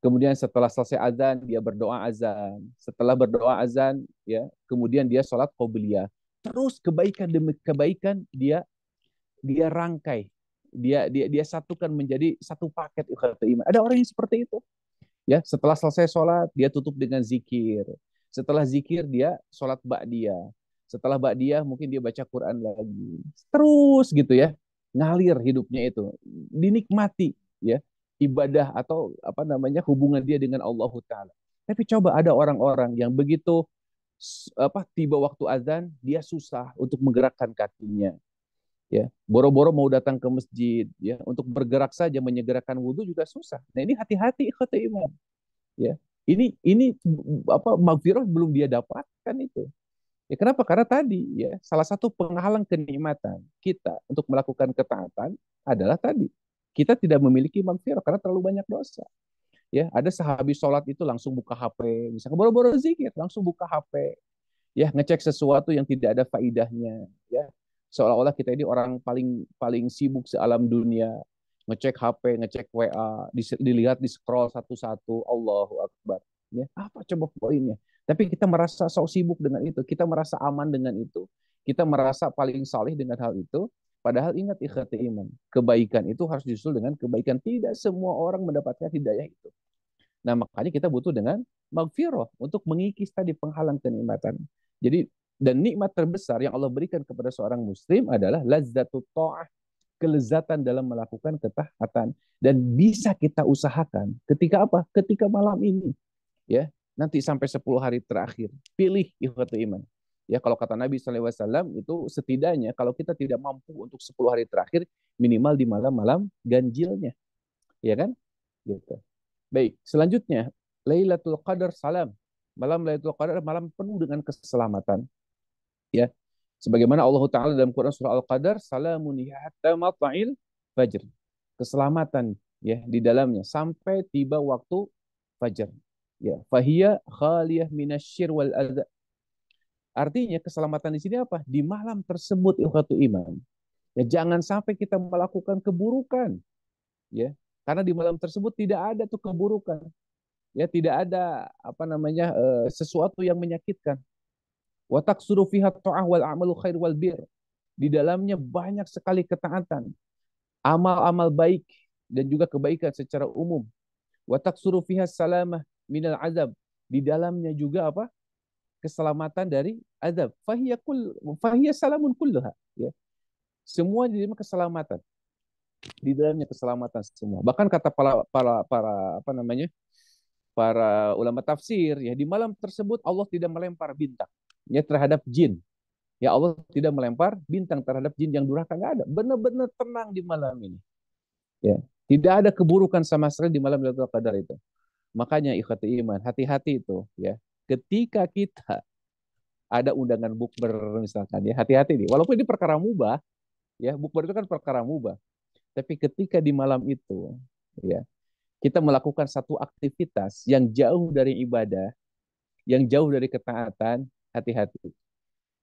Kemudian setelah selesai azan, dia berdoa azan. Setelah berdoa azan, ya, kemudian dia sholat qobliyah. terus kebaikan demi kebaikan dia rangkai, dia satukan menjadi satu paket ikhwatul iman. Ada orang yang seperti itu. Ya, setelah selesai sholat dia tutup dengan zikir. Setelah zikir dia sholat ba'diyah. Setelah ba'diyah mungkin dia baca Quran lagi. Terus gitu ya, ngalir hidupnya itu, dinikmati ya ibadah atau apa namanya hubungan dia dengan Allah Taala. Tapi coba ada orang-orang yang begitu tiba waktu azan dia susah untuk menggerakkan kakinya, ya boro-boro mau datang ke masjid ya untuk bergerak saja menyegerakan wudhu juga susah. Nah ini hati-hati ikhwati iman ya, ini apa magfirah belum dia dapatkan itu ya. Kenapa? Karena tadi ya salah satu penghalang kenikmatan kita untuk melakukan ketaatan adalah tadi kita tidak memiliki magfirah karena terlalu banyak dosa ya. Ada sehabis sholat itu langsung buka HP, misalnya boro-boro zikir langsung buka HP ya, ngecek sesuatu yang tidak ada faidahnya ya, seolah-olah kita ini orang paling paling sibuk sealam dunia, ngecek HP, ngecek WA, dilihat di scroll satu-satu, Allahu Akbar ya. Apa coba poinnya? Tapi kita merasa sok sibuk dengan itu, kita merasa aman dengan itu, kita merasa paling saleh dengan hal itu. Padahal ingat ikhwati iman, kebaikan itu harus disusul dengan kebaikan. Tidak semua orang mendapatkan hidayah itu. Nah, makanya kita butuh dengan magfirah untuk mengikis tadi penghalang kenikmatan. Jadi, dan nikmat terbesar yang Allah berikan kepada seorang muslim adalah lazzatut ta'ah, kelezatan dalam melakukan ketaatan. Dan bisa kita usahakan ketika apa? Ketika malam ini. Ya, nanti sampai 10 hari terakhir. Pilih ikhwatu iman. Ya, kalau kata Nabi SAW itu setidaknya kalau kita tidak mampu untuk 10 hari terakhir, minimal di malam-malam ganjilnya. Ya kan? Gitu. Baik, selanjutnya Lailatul Qadar salam. Malam Lailatul Qadar malam penuh dengan keselamatan. Ya. Sebagaimana Allah Taala dalam Quran surah Al-Qadar, salamun hatta matla'il fajr. Keselamatan ya di dalamnya sampai tiba waktu fajar. Ya, fahiya khaliyah minasyir wal adza. Artinya keselamatan di sini apa? Di malam tersebut ikhwatu iman. Ya, jangan sampai kita melakukan keburukan, ya. Karena di malam tersebut tidak ada tuh keburukan. Ya, tidak ada apa namanya sesuatu yang menyakitkan. Wa taksuru fiha ta'ah wal a'malu khair wal bir. Di dalamnya banyak sekali ketaatan, amal-amal baik dan juga kebaikan secara umum. Wa taksuru fiha salamah minal azab. Di dalamnya juga apa? Keselamatan dari azab. Fahiya salamun kulluha, ya. Semua di dalamnya keselamatan. Di dalamnya keselamatan semua. Bahkan kata para apa namanya? Para ulama tafsir ya, di malam tersebut Allah tidak melempar bintang ya terhadap jin. Ya, Allah tidak melempar bintang terhadap jin yang durhaka, nggak ada. Benar-benar tenang di malam ini. Ya, tidak ada keburukan sama sekali di malam Lailatul Qadar itu. Makanya ikhwati iman, hati-hati itu ya. Ketika kita ada undangan bukber misalkan ya, hati-hati nih. Walaupun ini perkara mubah, ya, bukber itu kan perkara mubah. Tapi ketika di malam itu ya, kita melakukan satu aktivitas yang jauh dari ibadah, yang jauh dari ketaatan, hati-hati.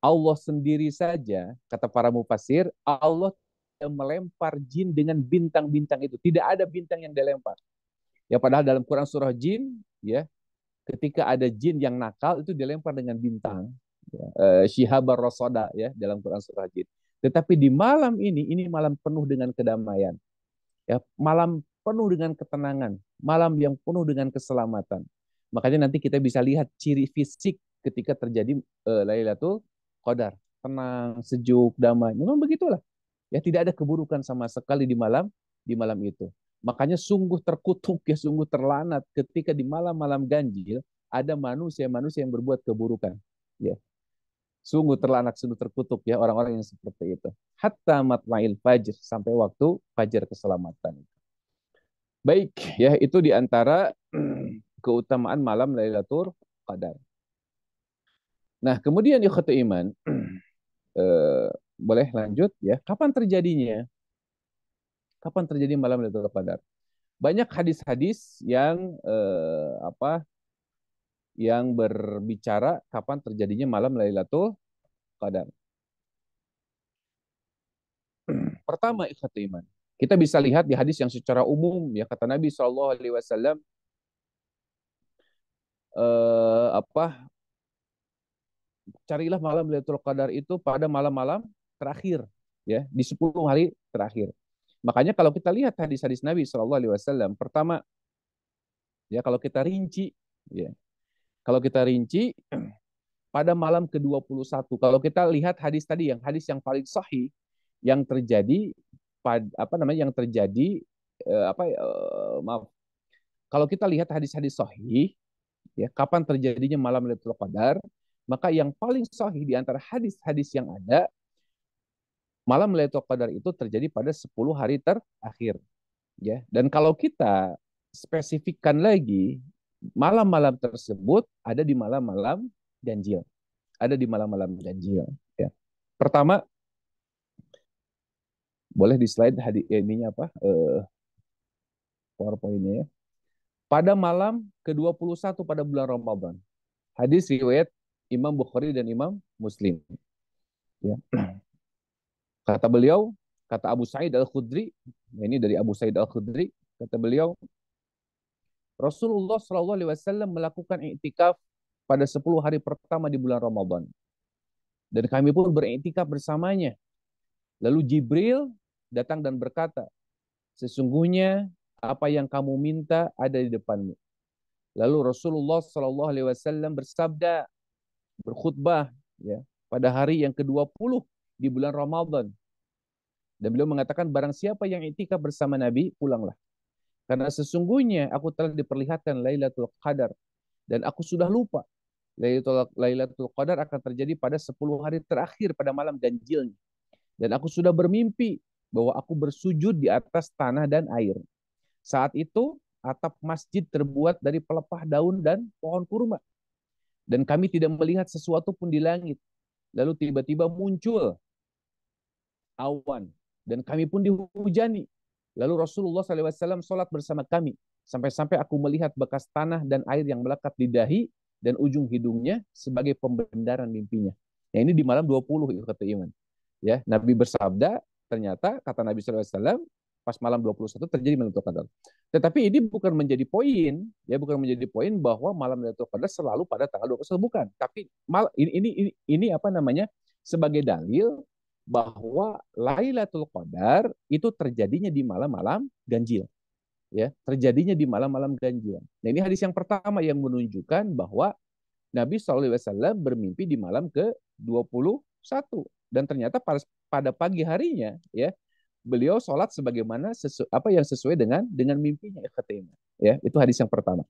Allah sendiri saja, kata para mufasir, Allah melempar jin dengan bintang-bintang itu. Tidak ada bintang yang dilempar. Ya, padahal dalam Quran surah jin, ya, ketika ada jin yang nakal itu dilempar dengan bintang. Ya, Syihabar Rasoda ya dalam Quran surah jin. Tetapi di malam ini malam penuh dengan kedamaian. Ya, malam penuh dengan ketenangan, malam yang penuh dengan keselamatan. Makanya nanti kita bisa lihat ciri fisik ketika terjadi Lailatul Qadar, tenang, sejuk, damai. Memang begitulah. Ya, tidak ada keburukan sama sekali di malam itu. Makanya sungguh terkutuk ya, sungguh terlanat ketika di malam-malam ganjil ada manusia-manusia yang berbuat keburukan. Ya, sungguh terlanat, sungguh terkutuk ya orang-orang yang seperti itu. Hatta matlail fajr, sampai waktu fajar keselamatan. Baik, ya itu di antara keutamaan malam Lailatul Qadar. Nah, kemudian ikhwatu iman, eh, boleh lanjut ya. Kapan terjadinya? Kapan terjadi malam Lailatul Qadar? Banyak hadis-hadis yang yang berbicara kapan terjadinya malam Lailatul Qadar. Pertama, ikhwatu iman, kita bisa lihat di hadis yang secara umum ya, kata Nabi SAW, apa carilah malam Lailatul Qadar itu pada malam-malam terakhir, ya, di 10 hari terakhir. Makanya kalau kita lihat hadis-hadis Nabi Shallallahu Alaihi Wasallam, pertama, ya, kalau kita rinci pada malam ke-21, kalau kita lihat hadis tadi, yang hadis yang paling sahih yang terjadi pada apa namanya yang terjadi maaf, kalau kita lihat hadis-hadis sahih, ya, kapan terjadinya malam Lailatul Qadar, maka yang paling sahih di antara hadis-hadis yang ada, malam Lailatul Qadar itu terjadi pada 10 hari terakhir, ya. Dan kalau kita spesifikkan lagi, malam-malam tersebut ada di malam-malam ganjil. Ada di malam-malam ganjil, ya. Pertama, boleh di slide ininya apa? PowerPoint-nya, ya. Pada malam ke-21 pada bulan Ramadan. Hadis riwayat Imam Bukhari dan Imam Muslim. Ya. Kata beliau, kata Abu Sa'id Al-Khudri, ini dari Abu Sa'id Al-Khudri, kata beliau, Rasulullah SAW melakukan i'tikaf pada 10 hari pertama di bulan Ramadan. Dan kami pun beriktikaf bersamanya. Lalu Jibril datang dan berkata, sesungguhnya apa yang kamu minta ada di depanmu. Lalu Rasulullah SAW bersabda, berkhutbah, ya, pada hari yang ke-20 di bulan Ramadan. Dan beliau mengatakan, barang siapa yang iktikaf bersama Nabi, pulanglah. Karena sesungguhnya aku telah diperlihatkan Lailatul Qadar. Dan aku sudah lupa. Lailatul Qadar akan terjadi pada 10 hari terakhir pada malam ganjilnya. Dan aku sudah bermimpi bahwa aku bersujud di atas tanah dan air. Saat itu atap masjid terbuat dari pelepah daun dan pohon kurma. Dan kami tidak melihat sesuatu pun di langit. Lalu tiba-tiba muncul awan. Dan kami pun dihujani. Lalu Rasulullah SAW sholat bersama kami. Sampai-sampai aku melihat bekas tanah dan air yang melekat di dahi dan ujung hidungnya sebagai pembenaran mimpinya. Nah, ini di malam 20, kata iman. Ya, Nabi bersabda, ternyata kata Nabi SAW, pas malam 21 terjadi Lailatul Qadar. Tetapi ini bukan menjadi poin, ya, bukan menjadi poin bahwa malam Lailatul Qadar selalu pada tanggal 21, bukan. Tapi ini apa namanya? Sebagai dalil bahwa Lailatul Qadar itu terjadinya di malam-malam ganjil. Ya, terjadinya di malam-malam ganjil. Nah, ini hadis yang pertama yang menunjukkan bahwa Nabi SAW bermimpi di malam ke-21. Dan ternyata pada pagi harinya, ya, beliau sholat sebagaimana apa yang sesuai dengan mimpinya. Ya, itu hadis yang pertama.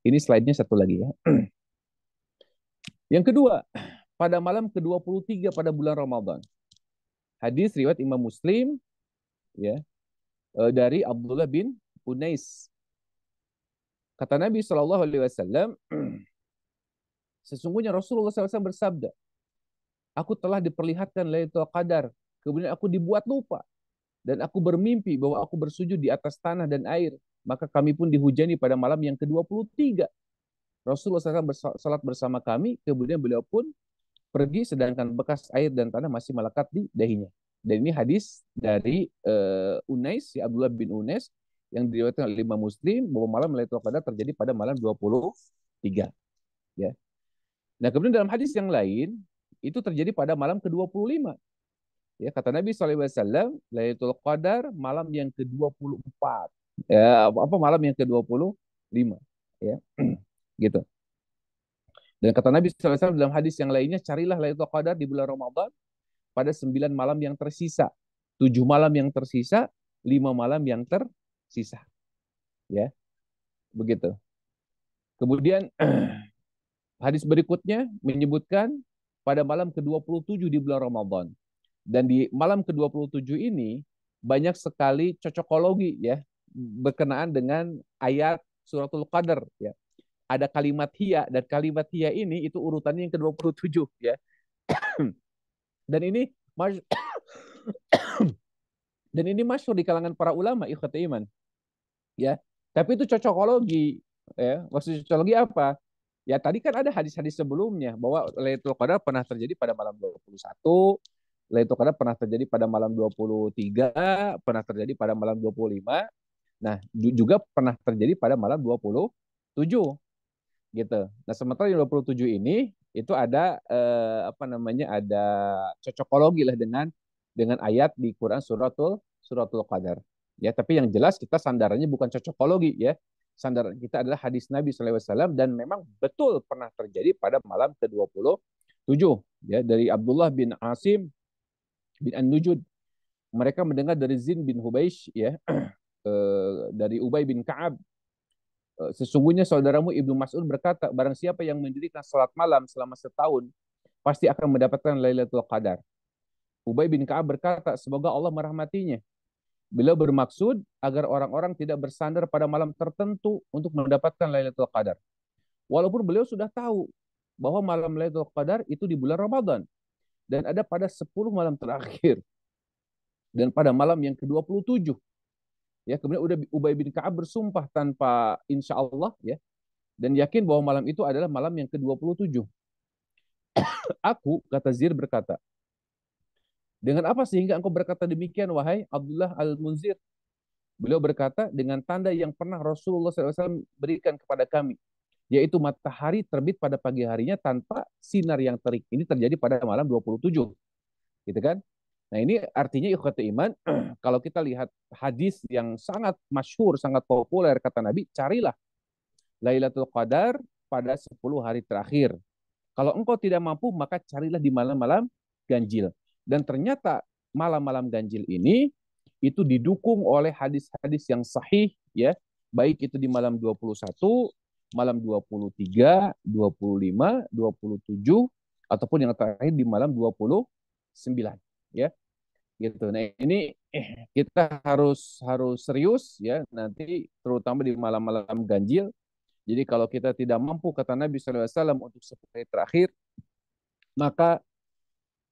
Ini slide-nya satu lagi, ya. Yang kedua, pada malam ke-23 pada bulan Ramadan. Hadis riwayat Imam Muslim, ya, dari Abdullah bin Unais. Kata Nabi SAW, sesungguhnya Rasulullah SAW bersabda, aku telah diperlihatkan Lailatul Qadar, kemudian aku dibuat lupa, dan aku bermimpi bahwa aku bersujud di atas tanah dan air, maka kami pun dihujani pada malam yang ke-23. Rasulullah SAW bersalat bersama kami, kemudian beliau pun pergi sedangkan bekas air dan tanah masih melekat di dahinya. Dan ini hadis dari Unais, ya, Abdullah bin Unais, yang diriwayatkan oleh Imam Muslim bahwa malam Lailatul Qadar terjadi pada malam 23. Ya. Nah, kemudian dalam hadis yang lain, itu terjadi pada malam ke-25. Ya, kata Nabi SAW, Lailatul Qadar malam yang ke-24. Ya, apa malam yang ke-25. Ya, gitu. Dan kata Nabi SAW dalam hadis yang lainnya, carilah Lailatul Qadar di bulan Ramadan pada 9 malam yang tersisa. 7 malam yang tersisa, 5 malam yang tersisa. Ya, begitu. Kemudian hadis berikutnya menyebutkan pada malam ke-27 di bulan Ramadan. Dan di malam ke-27 ini banyak sekali cocokologi, ya, berkenaan dengan ayat suratul Qadar, ya. Ada kalimat hiya, dan kalimat hiya ini itu urutannya yang ke-27, ya. Dan ini dan ini masyhur di kalangan para ulama ikhwati iman, ya. Tapi itu cocokologi, ya. Maksud cocokologi apa? Ya, tadi kan ada hadis-hadis sebelumnya bahwa Lailatul Qadar pernah terjadi pada malam 21, Lailatul Qadar pernah terjadi pada malam 23, pernah terjadi pada malam 25. Nah, juga pernah terjadi pada malam 27, gitu. Nah, sementara yang 27 ini itu ada apa namanya, ada cocokologi lah dengan ayat di Quran suratul Qadar. Ya, tapi yang jelas kita sandarannya bukan cocokologi ya. Sandaran kita adalah hadis Nabi SAW dan memang betul pernah terjadi pada malam ke-27 ya, dari Abdullah bin Asim bin An-Nujud. Mereka mendengar dari Zin bin Hubeish ya, dari Ubay bin Ka'ab. Sesungguhnya saudaramu Ibnu Mas'ud berkata, barang siapa yang mendirikan salat malam selama setahun, pasti akan mendapatkan Lailatul Qadar. Ubay bin Ka'ab berkata, semoga Allah merahmatinya. Beliau bermaksud agar orang-orang tidak bersandar pada malam tertentu untuk mendapatkan Lailatul Qadar. Walaupun beliau sudah tahu bahwa malam Lailatul Qadar itu di bulan Ramadan dan ada pada 10 malam terakhir dan pada malam yang ke-27. Ya, kemudian udah Ubay bin Ka'ab bersumpah tanpa insya Allah ya, dan yakin bahwa malam itu adalah malam yang ke-27. Aku, kata Zir, berkata, dengan apa sehingga engkau berkata demikian, wahai Abdullah al-Munzir? Beliau berkata, dengan tanda yang pernah Rasulullah SAW berikan kepada kami, yaitu matahari terbit pada pagi harinya tanpa sinar yang terik. Ini terjadi pada malam 27. Gitu kan? Nah, ini artinya ikhwati iman, kalau kita lihat hadis yang sangat masyhur, sangat populer, kata Nabi, carilah Lailatul Qadar pada 10 hari terakhir. Kalau engkau tidak mampu, maka carilah di malam-malam ganjil. Dan ternyata malam-malam ganjil ini itu didukung oleh hadis-hadis yang sahih ya, baik itu di malam 21, malam 23, 25, 27 ataupun yang terakhir di malam 29 ya. Gitu. Nah, ini kita harus serius ya nanti terutama di malam-malam ganjil. Jadi kalau kita tidak mampu, kata Nabi SAW, untuk 10 hari terakhir, maka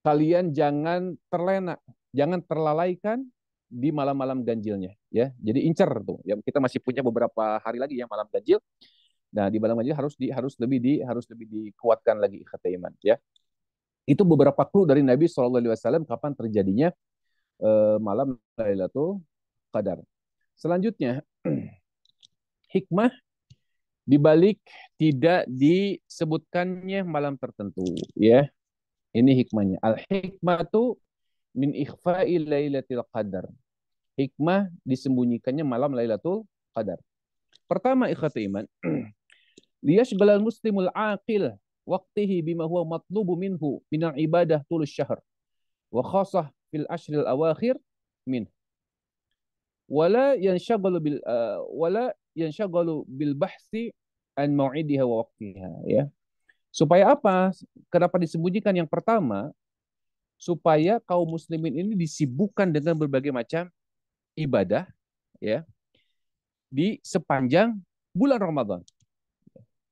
kalian jangan terlena, jangan terlalaikan di malam-malam ganjilnya ya. Jadi incer tuh. Ya, kita masih punya beberapa hari lagi yang malam ganjil. Nah, di malam ganjil harus lebih dikuatkan lagi kata iman ya. Itu beberapa clue dari Nabi SAW kapan terjadinya malam Lailatul Qadar. Selanjutnya, hikmah dibalik tidak disebutkannya malam tertentu ya. Ini hikmahnya. Al hikmatu min ikhfa'i lailatul qadar. Hikmah disembunyikannya malam Lailatul Qadar. Pertama, ikhwati iman, liyashghalal muslimul aqil waqtihi bima huwa matlubu minhu minal ibadah tulus syahr wa khasah fil ashril awakhir min wala yanshaghalu bil bahsi an mau'idiha wa waqtiha ya. Supaya apa? Kenapa disembunyikan? Yang pertama, supaya kaum muslimin ini disibukkan dengan berbagai macam ibadah ya di sepanjang bulan Ramadan.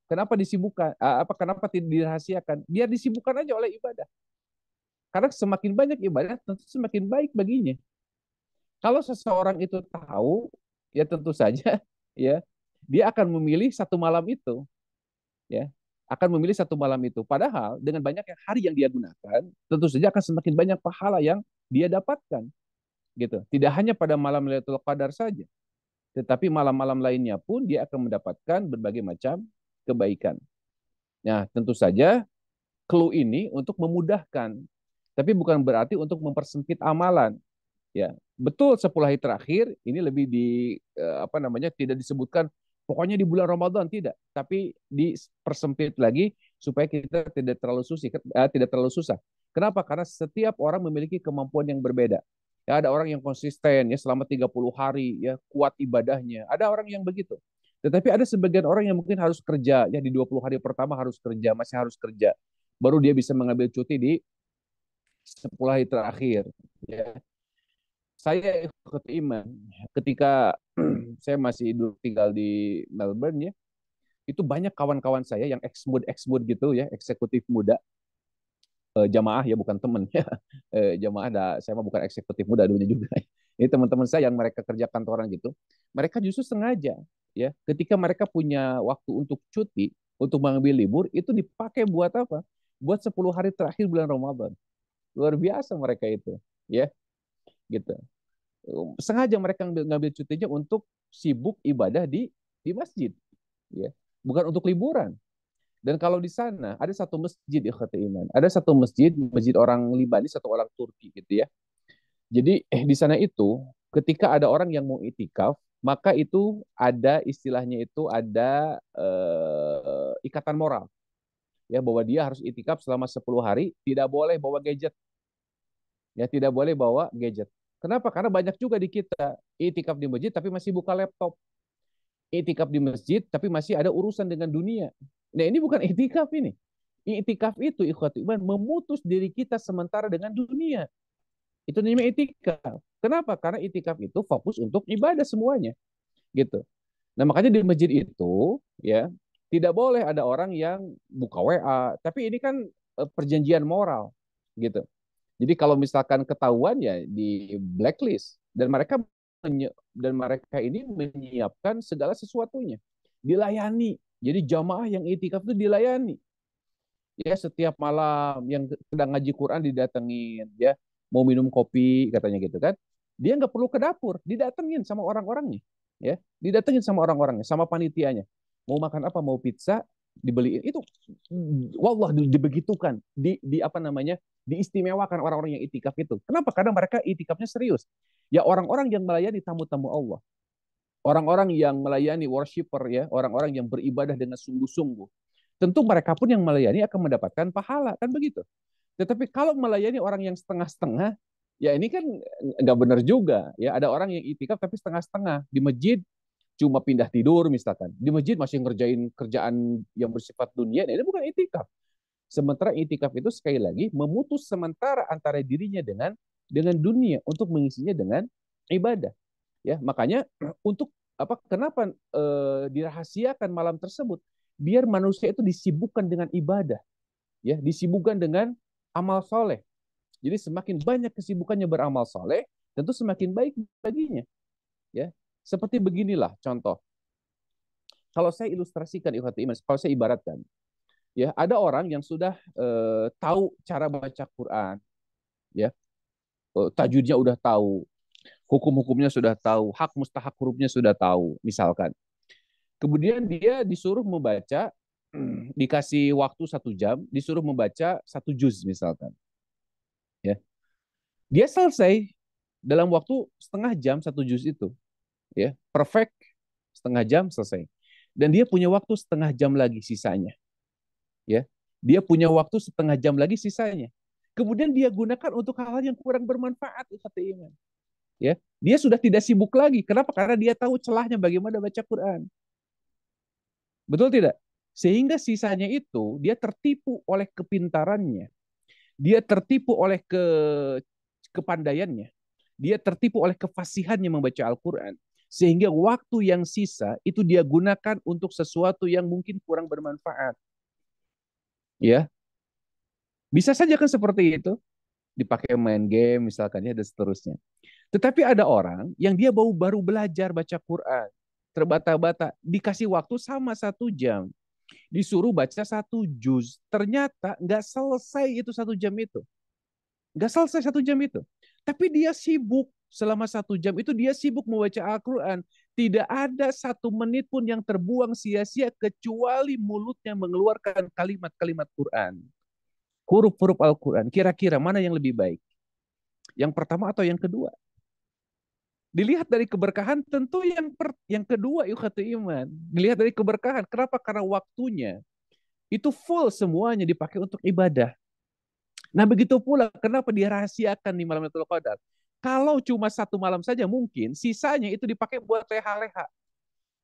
Kenapa disibukkan? Kenapa tidak dirahasiakan? Biar disibukkan aja oleh ibadah. Karena semakin banyak ibadah, tentu semakin baik baginya. Kalau seseorang itu tahu, ya tentu saja ya dia akan memilih satu malam itu, ya akan memilih satu malam itu. Padahal dengan banyaknya hari yang dia gunakan, tentu saja akan semakin banyak pahala yang dia dapatkan, gitu. Tidak hanya pada malam Lailatul Qadar saja, tetapi malam-malam lainnya pun dia akan mendapatkan berbagai macam kebaikan. Nah, tentu saja clue ini untuk memudahkan, tapi bukan berarti untuk mempersempit amalan. Ya, betul 10 hari terakhir ini lebih di apa namanya tidak disebutkan pokoknya di bulan Ramadan tidak, tapi dipersempit lagi supaya kita tidak terlalu susah. Kenapa? Karena setiap orang memiliki kemampuan yang berbeda. Ya, ada orang yang konsisten ya selama 30 hari ya kuat ibadahnya. Ada orang yang begitu. Tetapi ada sebagian orang yang mungkin harus kerja ya di 20 hari pertama harus kerja, masih harus kerja. Baru dia bisa mengambil cuti di 10 hari terakhir ya. Saya ikut iman ketika saya masih dulu tinggal di Melbourne ya, itu banyak kawan-kawan saya yang ex-mood gitu ya, eksekutif muda, jamaah ya bukan temen ya, jamaah saya mah bukan eksekutif muda dulunya juga. Ini teman-teman saya yang mereka kerja kantoran gitu, mereka justru sengaja ya, ketika mereka punya waktu untuk cuti, untuk mengambil libur, itu dipakai buat apa? Buat 10 hari terakhir bulan Ramadan. Luar biasa mereka itu, ya, gitu. Sengaja mereka ngambil cutinya untuk sibuk ibadah di masjid, ya, bukan untuk liburan. Dan kalau di sana ada satu masjid, ikhwati iman, ada satu masjid, masjid orang Libanis atau orang Turki gitu ya. Jadi di sana itu ketika ada orang yang mau itikaf, maka itu ada istilahnya itu ada ikatan moral ya bahwa dia harus itikaf selama 10 hari, tidak boleh bawa gadget. Ya tidak boleh bawa gadget. Kenapa? Karena banyak juga di kita itikaf di masjid tapi masih buka laptop. Itikaf di masjid tapi masih ada urusan dengan dunia. Nah, ini bukan itikaf ini. Itikaf itu ikhwati iman memutus diri kita sementara dengan dunia. Itu namanya itikaf. Kenapa? Karena itikaf itu fokus untuk ibadah semuanya, gitu. Nah, makanya di masjid itu ya tidak boleh ada orang yang buka WA, tapi ini kan perjanjian moral, gitu. Jadi kalau misalkan ketahuan ya di blacklist dan mereka ini menyiapkan segala sesuatunya, dilayani. Jadi jamaah yang itikaf itu dilayani. Ya setiap malam yang sedang ngaji Quran didatengin, ya mau minum kopi katanya gitu kan. Dia nggak perlu ke dapur, didatengin sama orang-orangnya, ya didatengin sama orang-orangnya, sama panitianya. Mau makan apa, mau pizza, dibeliin itu. Wallah dibegitukan, di apa namanya, diistimewakan orang-orang yang itikaf itu. Kenapa? Karena mereka itikafnya serius. Ya orang-orang yang melayani tamu-tamu Allah, orang-orang yang melayani worshiper ya, orang-orang yang beribadah dengan sungguh-sungguh. Tentu mereka pun yang melayani akan mendapatkan pahala, kan begitu. Tetapi kalau melayani orang yang setengah-setengah, ya ini kan nggak benar juga. Ya ada orang yang itikaf tapi setengah-setengah di masjid cuma pindah tidur misalkan. Di masjid masih ngerjain kerjaan yang bersifat dunia, nah, ini bukan itikaf. Sementara itikaf itu sekali lagi memutus sementara antara dirinya dengan dunia untuk mengisinya dengan ibadah. Ya, makanya untuk apa kenapa dirahasiakan malam tersebut? Biar manusia itu disibukkan dengan ibadah, ya, disibukkan dengan amal soleh. Jadi semakin banyak kesibukannya beramal soleh, tentu semakin baik baginya. Ya, seperti beginilah contoh. Kalau saya ilustrasikan ikhwati iman, kalau saya ibaratkan, ya ada orang yang sudah tahu cara baca Quran, ya tajwidnya udah tahu, hukum-hukumnya sudah tahu, hak mustahak hurufnya sudah tahu, misalkan. Kemudian dia disuruh membaca, dikasih waktu 1 jam, disuruh membaca 1 juz misalkan. Ya, dia selesai dalam waktu setengah jam 1 juz itu, ya perfect, setengah jam selesai. Dan dia punya waktu setengah jam lagi sisanya, ya. Dia punya waktu setengah jam lagi sisanya. Kemudian dia gunakan untuk hal-hal yang kurang bermanfaat, kata iman. Ya, dia sudah tidak sibuk lagi. Kenapa? Karena dia tahu celahnya bagaimana baca Quran. Betul tidak? Sehingga sisanya itu dia tertipu oleh kepintarannya, dia tertipu oleh kepandaiannya, dia tertipu oleh kefasihannya membaca Al-Quran. Sehingga waktu yang sisa itu dia gunakan untuk sesuatu yang mungkin kurang bermanfaat. Ya, bisa saja kan seperti itu, dipakai main game misalkan ya dan seterusnya. Tetapi ada orang yang dia baru belajar baca Quran, terbata-bata, dikasih waktu sama 1 jam, disuruh baca 1 juz, ternyata nggak selesai itu 1 jam itu, nggak selesai 1 jam itu. Tapi dia sibuk selama 1 jam itu dia sibuk membaca Al-Quran. Tidak ada 1 menit pun yang terbuang sia-sia kecuali mulutnya mengeluarkan kalimat-kalimat Quran, huruf-huruf Al-Quran. Kira-kira mana yang lebih baik? Yang pertama atau yang kedua? Dilihat dari keberkahan tentu yang kedua ikhwatu iman. Dilihat dari keberkahan. Kenapa? Karena waktunya itu full semuanya dipakai untuk ibadah. Nah begitu pula kenapa dirahasiakan di malam Lailatul Qadar. Kalau cuma 1 malam saja mungkin sisanya itu dipakai buat leha-leha.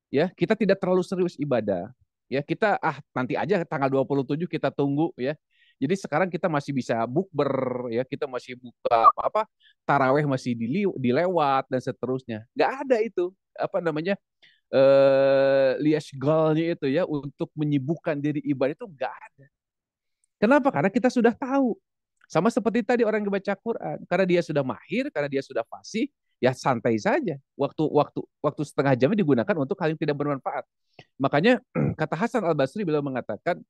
Ya, kita tidak terlalu serius ibadah. Ya, kita nanti aja tanggal 27 kita tunggu ya. Jadi sekarang kita masih bisa bukber ya, kita masih buka apa taraweh masih dilewat dan seterusnya. Nggak ada itu apa namanya liasgalnya itu ya untuk menyibukkan diri ibadah itu nggak ada. Kenapa? Karena kita sudah tahu. Sama seperti tadi orang yang baca Quran, karena dia sudah mahir, karena dia sudah fasih, ya santai saja. Waktu setengah jamnya digunakan untuk hal yang tidak bermanfaat. Makanya kata Hasan Al Basri beliau mengatakan,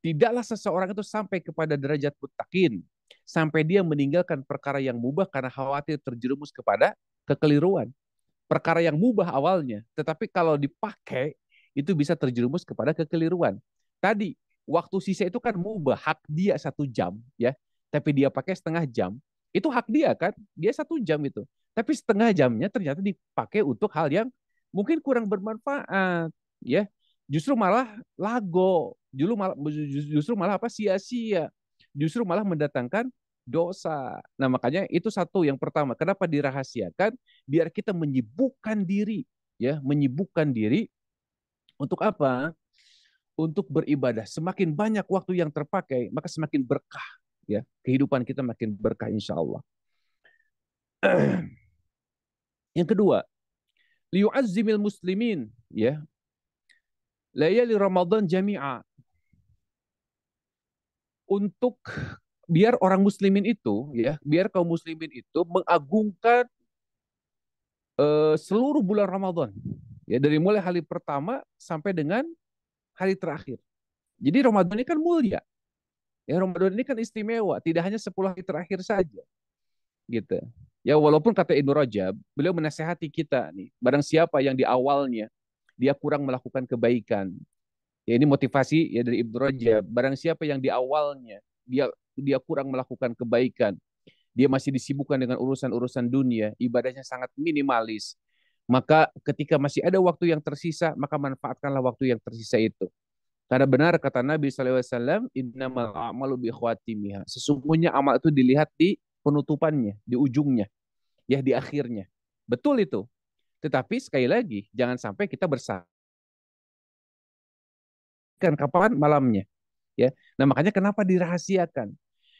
tidaklah seseorang itu sampai kepada derajat muttaqin sampai dia meninggalkan perkara yang mubah karena khawatir terjerumus kepada kekeliruan. Perkara yang mubah awalnya, tetapi kalau dipakai itu bisa terjerumus kepada kekeliruan. Tadi waktu sisa itu kan mubah, hak dia 1 jam, ya. Tapi dia pakai setengah jam, itu hak dia kan, dia 1 jam itu. Tapi setengah jamnya ternyata dipakai untuk hal yang mungkin kurang bermanfaat, ya. Justru malah lago, justru malah apa sia-sia, justru malah mendatangkan dosa. Nah makanya itu satu yang pertama. Kenapa dirahasiakan? Biar kita menyibukkan diri, ya, menyibukkan diri untuk apa? Untuk beribadah. Semakin banyak waktu yang terpakai, maka semakin berkah, ya. Kehidupan kita makin berkah insya Allah. Yang kedua, liyu'azzimil muslimin, ya, layali Ramadan jami'a, untuk biar orang muslimin itu, ya, biar kaum muslimin itu mengagungkan seluruh bulan Ramadan, ya, dari mulai hari pertama sampai dengan hari terakhir. Jadi Ramadan ini kan mulia, ya, Ramadan ini kan istimewa, tidak hanya 10 hari terakhir saja, gitu. Ya walaupun kata Ibnu Rajab, beliau menasehati kita nih, barang siapa yang di awalnya dia kurang melakukan kebaikan. Ya ini motivasi ya dari Ibnu Rajab, barang siapa yang di awalnya dia dia kurang melakukan kebaikan, dia masih disibukkan dengan urusan-urusan dunia, ibadahnya sangat minimalis, maka ketika masih ada waktu yang tersisa, maka manfaatkanlah waktu yang tersisa itu. Karena benar kata Nabi SAW, innamal a'malu bi khawatimiha. Sesungguhnya amal itu dilihat di penutupannya, di ujungnya, ya di akhirnya. Betul itu. Tetapi sekali lagi, jangan sampai kita bersakan kapan malamnya. Ya, nah makanya kenapa dirahasiakan?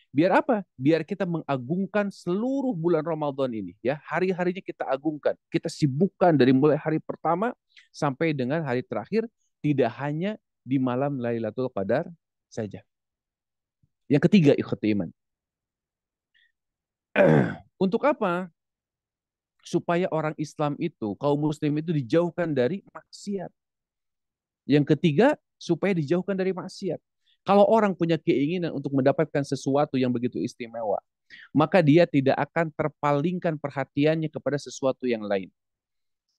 Biar apa? Biar kita mengagungkan seluruh bulan Ramadan ini, ya. Hari-harinya kita agungkan, kita sibukkan dari mulai hari pertama sampai dengan hari terakhir, tidak hanya di malam Lailatul Qadar saja. Yang ketiga, ikhwati iman. Untuk apa? Supaya orang Islam itu, kaum muslim itu dijauhkan dari maksiat. Yang ketiga, supaya dijauhkan dari maksiat. Kalau orang punya keinginan untuk mendapatkan sesuatu yang begitu istimewa, maka dia tidak akan terpalingkan perhatiannya kepada sesuatu yang lain.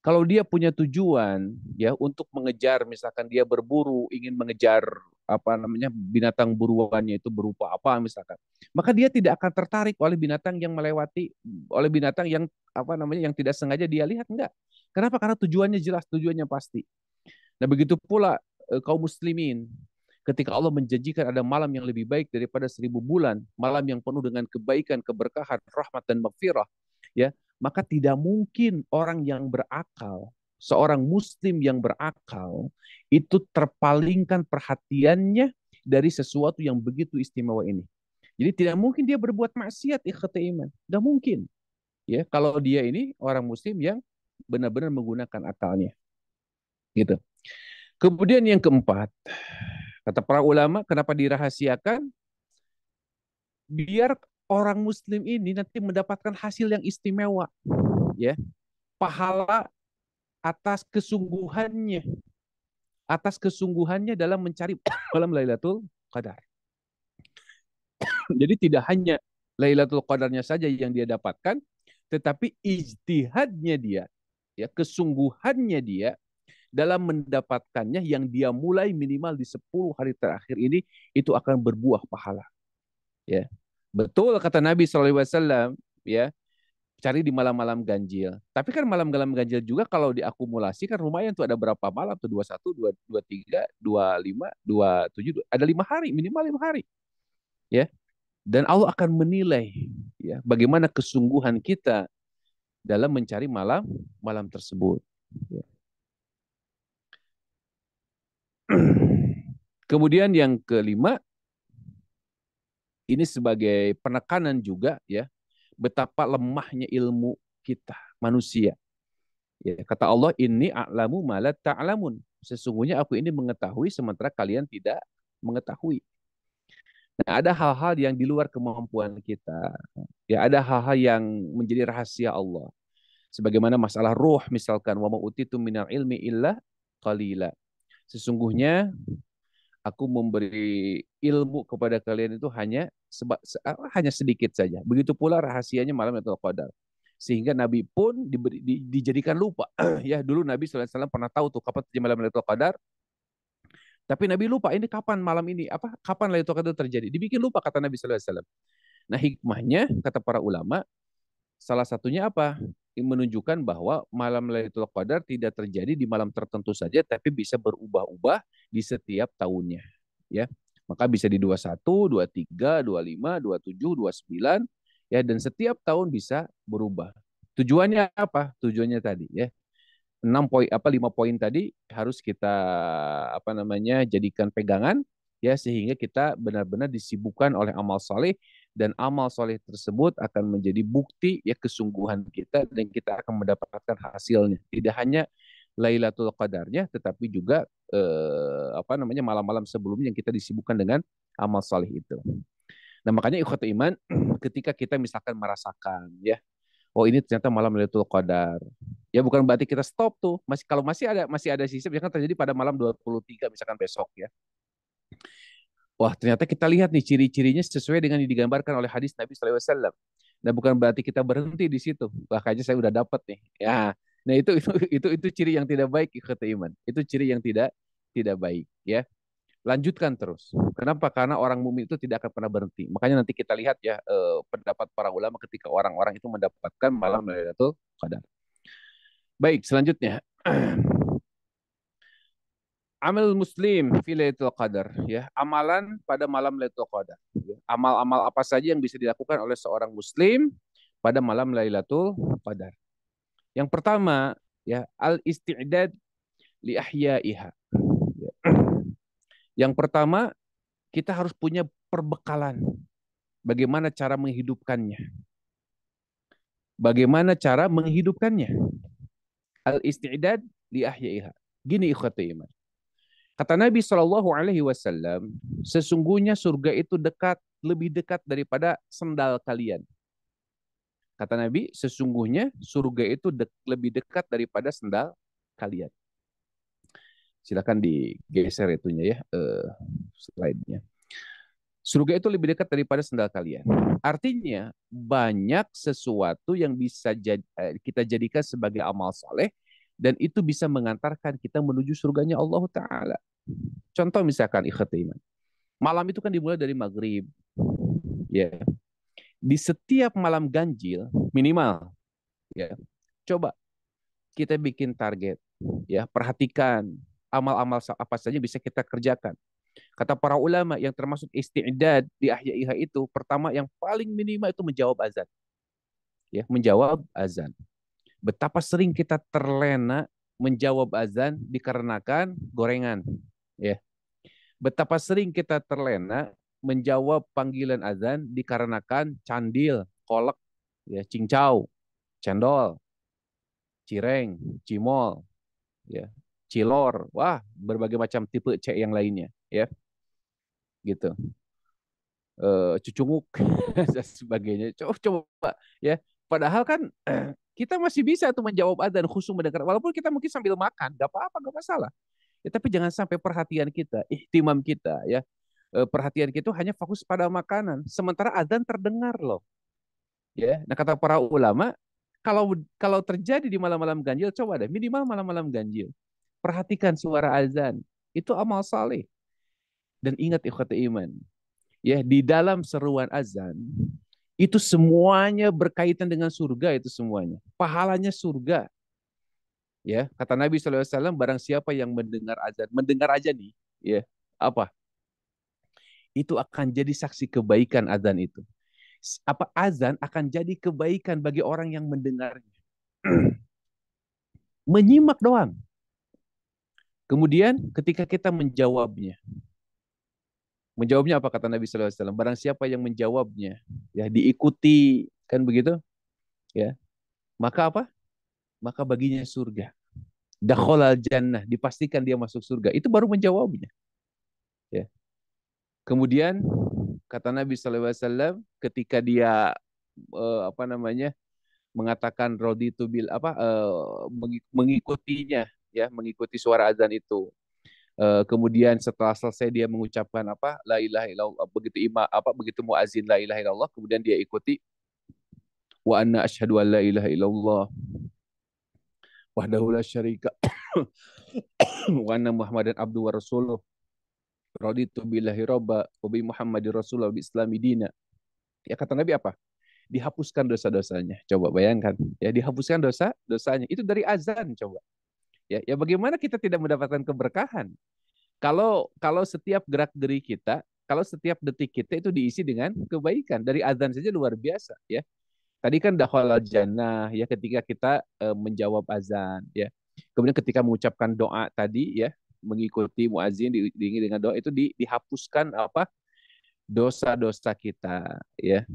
Kalau dia punya tujuan ya untuk mengejar, misalkan dia berburu, ingin mengejar apa namanya binatang buruannya itu berupa apa misalkan, maka dia tidak akan tertarik oleh binatang yang melewati, oleh binatang yang apa namanya yang tidak sengaja dia lihat, enggak. Kenapa? Karena tujuannya jelas, tujuannya pasti. Nah begitu pula kaum muslimin, ketika Allah menjanjikan ada malam yang lebih baik daripada 1.000 bulan, malam yang penuh dengan kebaikan, keberkahan, rahmat dan maghfirah, ya, maka tidak mungkin orang yang berakal, seorang muslim yang berakal, itu terpalingkan perhatiannya dari sesuatu yang begitu istimewa ini. Jadi tidak mungkin dia berbuat maksiat, ikhwati iman. Tidak mungkin. Ya, kalau dia ini orang muslim yang benar-benar menggunakan akalnya. Gitu. Kemudian yang keempat, kata para ulama, kenapa dirahasiakan? Biar orang muslim ini nanti mendapatkan hasil yang istimewa, ya. Pahala atas kesungguhannya dalam mencari malam Lailatul Qadar. Jadi tidak hanya Lailatul Qadarnya saja yang dia dapatkan, tetapi ijtihadnya dia, ya, kesungguhannya dia dalam mendapatkannya yang dia mulai minimal di 10 hari terakhir ini, itu akan berbuah pahala, ya. Betul kata Nabi SAW, ya, cari di malam-malam ganjil. Tapi kan malam-malam ganjil juga kalau diakumulasi kan lumayan tuh, ada berapa malam tuh, 21, 23, 25, 27, ada 5 hari, minimal 5 hari, ya. Dan Allah akan menilai, ya, bagaimana kesungguhan kita dalam mencari malam malam tersebut, ya. Kemudian yang kelima, ini sebagai penekanan juga, ya, betapa lemahnya ilmu kita manusia. Ya, kata Allah, ini a'lamu ma la ta'lamun. Sesungguhnya aku ini mengetahui sementara kalian tidak mengetahui. Nah, ada hal-hal yang di luar kemampuan kita. Ya, ada hal-hal yang menjadi rahasia Allah. Sebagaimana masalah ruh misalkan, wa ma utitu minal ilmi illa qalila. Sesungguhnya aku memberi ilmu kepada kalian itu hanya sedikit saja. Begitu pula rahasianya malam Lailatul Qadar. Sehingga Nabi pun dijadikan lupa. Ya, dulu Nabi SAW pernah tahu tuh kapan malam Lailatul Qadar. Tapi Nabi lupa ini kapan malam ini, apa kapan Lailatul Qadar terjadi. Dibikin lupa kata Nabi sallallahu alaihi wasallam. Nah, hikmahnya kata para ulama salah satunya apa? Menunjukkan bahwa malam Lailatul Qadar tidak terjadi di malam tertentu saja, tapi bisa berubah-ubah di setiap tahunnya. Ya, maka bisa di 21, 23, 25, 27, 29, ya, dan setiap tahun bisa berubah. Tujuannya apa? Tujuannya tadi, ya, 6 poin apa 5 poin tadi harus kita apa namanya jadikan pegangan, ya, sehingga kita benar-benar disibukkan oleh amal soleh, dan amal soleh tersebut akan menjadi bukti, ya, kesungguhan kita, dan kita akan mendapatkan hasilnya tidak hanya Lailatul Qadarnya, tetapi juga apa namanya malam-malam sebelumnya yang kita disibukkan dengan amal soleh itu. Nah, makanya ikhwatul iman, ketika kita misalkan merasakan, ya, oh ini ternyata malam Lailatul Qadar. Ya bukan berarti kita stop tuh. Kalau masih ada sisa, misalkan terjadi pada malam 23 misalkan besok, ya. Wah, ternyata kita lihat nih ciri-cirinya sesuai dengan yang digambarkan oleh hadis Nabi sallallahu alaihi wasallam. Nah, bukan berarti kita berhenti di situ. Wah, kayaknya saya udah dapat nih. Ya. Nah, itu ciri yang tidak baik, kata iman. Itu ciri yang tidak tidak baik, ya. Lanjutkan terus. Kenapa? Karena orang mukmin itu tidak akan pernah berhenti. Makanya nanti kita lihat, ya, pendapat para ulama ketika orang-orang itu mendapatkan malam Lailatul Qadar. Baik, selanjutnya. Amal muslim fi Lailatul Qadar, ya. Amalan pada malam Lailatul Qadar. Ya. Amal-amal apa saja yang bisa dilakukan oleh seorang muslim pada malam Lailatul Qadar. Yang pertama, ya, al-isti'dad li ahyaiha. Ya. Yang pertama, kita harus punya perbekalan bagaimana cara menghidupkannya. Bagaimana cara menghidupkannya? Al-isti'dad li ahyaiha. Gini ikhwati iman. Kata Nabi Shallallahu Alaihi Wasallam, sesungguhnya surga itu dekat, lebih dekat daripada sendal kalian. Kata Nabi, sesungguhnya surga itu lebih dekat daripada sendal kalian. Silakan digeser itunya, ya, slide-nya. Surga itu lebih dekat daripada sendal kalian. Artinya banyak sesuatu yang bisa kita jadikan sebagai amal saleh, dan itu bisa mengantarkan kita menuju surganya Allah Ta'ala. Contoh misalkan ikhwati iman. Malam itu kan dimulai dari maghrib. Ya. Di setiap malam ganjil minimal, ya, coba kita bikin target, ya, perhatikan amal-amal apa saja bisa kita kerjakan. Kata para ulama yang termasuk isti'dad di ahyaiha itu, pertama yang paling minimal itu menjawab azan. Ya, menjawab azan. Betapa sering kita terlena menjawab azan dikarenakan gorengan, ya. Betapa sering kita terlena menjawab panggilan azan dikarenakan candil, kolak, ya, cincau, cendol, cireng, cimol, ya, cilor, wah, berbagai macam tipe C yang lainnya, ya, gitu. Cucunguk dan sebagainya. Coba, ya. Padahal kan kita masih bisa tuh menjawab adzan khusyuk mendengar, walaupun kita mungkin sambil makan, gak apa-apa, gak masalah. Ya, tapi jangan sampai perhatian kita, ihtimam kita, ya, perhatian kita hanya fokus pada makanan, sementara adzan terdengar loh. Ya, nah kata para ulama, kalau kalau terjadi di malam-malam ganjil, coba deh minimal malam-malam ganjil, perhatikan suara azan, itu amal saleh. Dan ingat ikhwati iman, ya, di dalam seruan azan itu semuanya berkaitan dengan surga, itu semuanya pahalanya surga, ya. Kata Nabi SAW, barang siapa yang mendengar azan, mendengar aja nih, ya, apa itu akan jadi saksi kebaikan azan itu. Apa azan akan jadi kebaikan bagi orang yang mendengarnya. Menyimak doang. Kemudian ketika kita menjawabnya, apa kata Nabi SAW? Barang siapa yang menjawabnya, ya, diikuti, kan begitu, ya. Maka apa? Maka baginya surga. Dakhalal jannah, dipastikan dia masuk surga. Itu baru menjawabnya, ya. Kemudian kata Nabi SAW, ketika dia apa namanya mengatakan raditu bil apa mengikutinya, ya, mengikuti suara azan itu. Kemudian setelah selesai dia mengucapkan apa la ilaha illallah, begitu muazin la ilaha illallah, kemudian dia ikuti wa anna asyhadu an la ilaha illallah wahdahu la syarika wa anna muhammadan abdu wa rasuluh. Raditu billahi robba, wa bi Muhammadir Rasulullah, wa bi Islami dina. Ya kata Nabi apa? Dihapuskan dosa-dosanya. Coba bayangkan, ya dihapuskan dosa-dosanya. Itu dari azan coba. Ya bagaimana kita tidak mendapatkan keberkahan? Kalau kalau setiap gerak-geri kita, kalau setiap detik kita itu diisi dengan kebaikan. Dari azan saja luar biasa, ya. Tadi kan dakhalal jannah ya ketika kita menjawab azan ya. Kemudian ketika mengucapkan doa tadi ya, mengikuti muazin diiringi dengan doa itu dihapuskan apa? Dosa-dosa kita ya.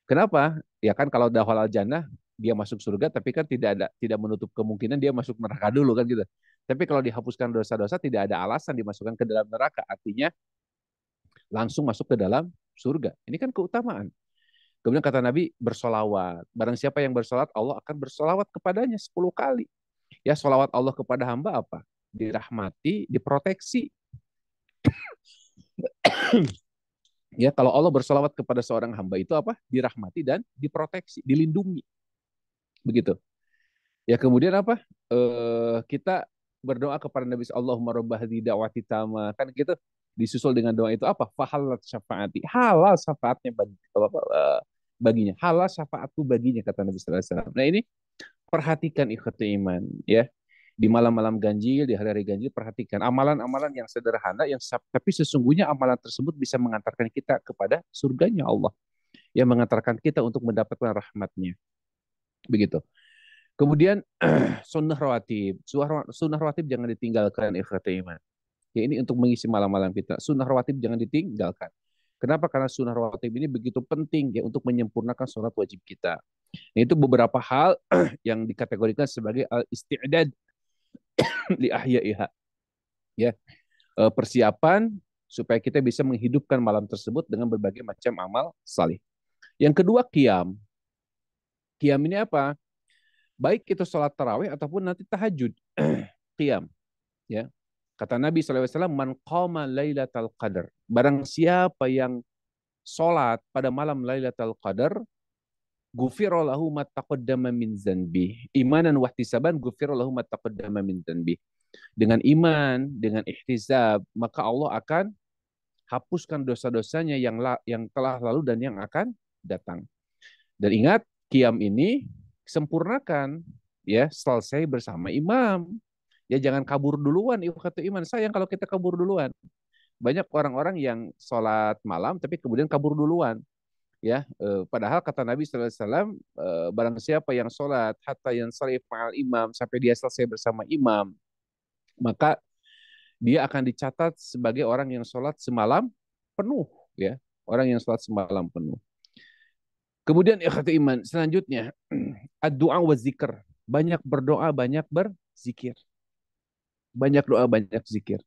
Kenapa? Ya kan kalau dakhalal jannah dia masuk surga tapi kan tidak menutup kemungkinan dia masuk neraka dulu kan gitu. Tapi kalau dihapuskan dosa-dosa tidak ada alasan dimasukkan ke dalam neraka. Artinya langsung masuk ke dalam surga. Ini kan keutamaan. Kemudian kata Nabi bersolawat. Barang siapa yang bersolawat, Allah akan bersolawat kepadanya 10 kali. Ya, solawat Allah kepada hamba apa? Dirahmati, diproteksi. Ya, kalau Allah bersolawat kepada seorang hamba itu apa? Dirahmati dan diproteksi, dilindungi. Begitu. Ya, kemudian apa? Kita berdoa kepada Nabi Allahumma rabb hadhihi da'wati tama. Kan gitu. Disusul dengan doa itu apa? Fahalat syafaati. Halal syafaatnya baginya. Halal syafaatku baginya kata Nabi sallallahu alaihi wasallam. Nah, ini perhatikan ikhwati iman ya. Di malam-malam ganjil, di hari-hari ganjil perhatikan amalan-amalan yang sederhana yang tapi sesungguhnya amalan tersebut bisa mengantarkan kita kepada surganya Allah. Yang mengantarkan kita untuk mendapatkan rahmatnya. Begitu. Kemudian sunnah rawatib. Sunnah rawatib jangan ditinggalkan ikhwati iman. Ya ini untuk mengisi malam-malam kita. Sunnah rawatib jangan ditinggalkan. Kenapa? Karena sunnah rawatib ini begitu penting ya untuk menyempurnakan sholat wajib kita. Nah, itu beberapa hal yang dikategorikan sebagai al-isti'dad li ahyaiha. Ya, persiapan supaya kita bisa menghidupkan malam tersebut dengan berbagai macam amal salih. Yang kedua, qiyam. Qiyam ini apa? Baik itu sholat tarawih ataupun nanti tahajud. Qiyam. Ya. Kata Nabi SAW, man qama lailatal qadar. Barang siapa yang sholat pada malam lailatul qadar, gufiro lahu ma taqaddama min zanbi. Imanan wahtisaban gufiro lahu ma taqaddama min zanbi. Dengan iman, dengan ihtisab, maka Allah akan hapuskan dosa-dosanya yang telah lalu dan yang akan datang. Dan ingat, qiyam ini sempurnakan ya, selesai bersama imam. Ya jangan kabur duluan, kata iman. Sayang kalau kita kabur duluan. Banyak orang-orang yang sholat malam tapi kemudian kabur duluan. Ya, padahal kata Nabi Sallallahu Alaihi Wasallam, barang siapa yang sholat hatta yang sarif ma'al imam sampai dia selesai bersama imam, maka dia akan dicatat sebagai orang yang sholat semalam penuh, ya, orang yang sholat semalam penuh. Kemudian ikhwati iman, selanjutnya ad-du'a wa zikr, banyak berdoa, banyak berzikir, banyak doa, banyak zikir,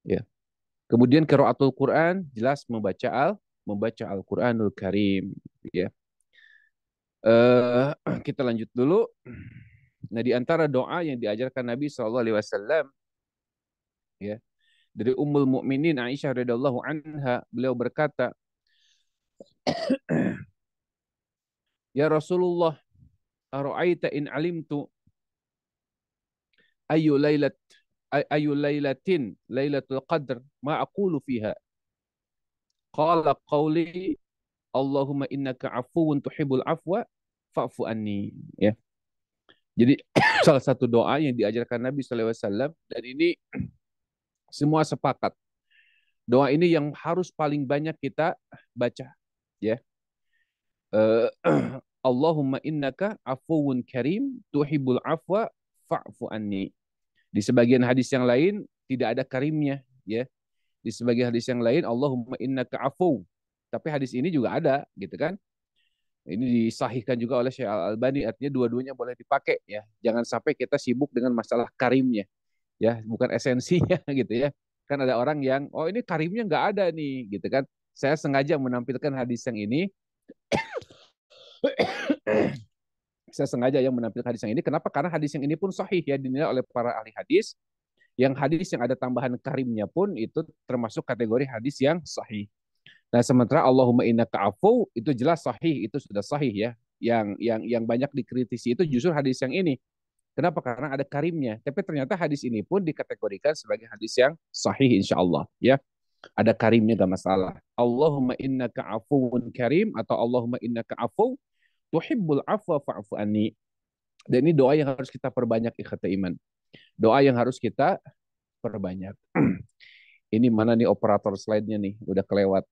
ya. Kemudian qiraatul Quran, jelas membaca Al-Quranul Karim, ya. Kita lanjut dulu. Nah, di antara doa yang diajarkan Nabi SAW, ya, dari Ummul Mukminin Aisyah radhiyallahu anha, beliau berkata, "Ya Rasulullah, ara'aita in alimtu ayu lailat ayu lailatin lailatul qadr ma aqulu fiha?" Qala qawli Allahumma innaka afuwun tuhibbul afwa fa'fu anni, ya. Jadi salah satu doa yang diajarkan Nabi SAW, dan ini semua sepakat. Doa ini yang harus paling banyak kita baca, ya. Allahumma innaka afuwun karim tuhibbul afwa fa'fu anni. Di sebagian hadis yang lain tidak ada karimnya, ya. Di sebagian hadis yang lain Allahumma innaka afu. Tapi hadis ini juga ada, gitu kan? Ini disahihkan juga oleh Syekh Al-Albani, artinya dua-duanya boleh dipakai, ya. Jangan sampai kita sibuk dengan masalah karimnya, ya, bukan esensinya gitu ya. Kan ada orang yang ini karimnya nggak ada nih gitu kan. Saya sengaja menampilkan hadis yang ini. Saya sengaja yang menampilkan hadis yang ini. Kenapa? Karena hadis yang ini pun sahih ya, dinilai oleh para ahli hadis. Yang hadis yang ada tambahan karimnya pun itu termasuk kategori hadis yang sahih. Nah, sementara Allahumma innaka afu itu jelas sahih, itu sudah sahih ya. Yang banyak dikritisi itu justru hadis yang ini. Kenapa? Karena ada karimnya. Tapi ternyata hadis ini pun dikategorikan sebagai hadis yang sahih insya Allah. Ya, ada karimnya gak masalah. Allahumma innaka afuwun karim atau Allahumma innaka afu tuhibbul afwa fa'fu anni. Dan ini doa yang harus kita perbanyak ikhwata iman. Doa yang harus kita perbanyak. Ini mana nih operator slide-nya nih? Udah kelewat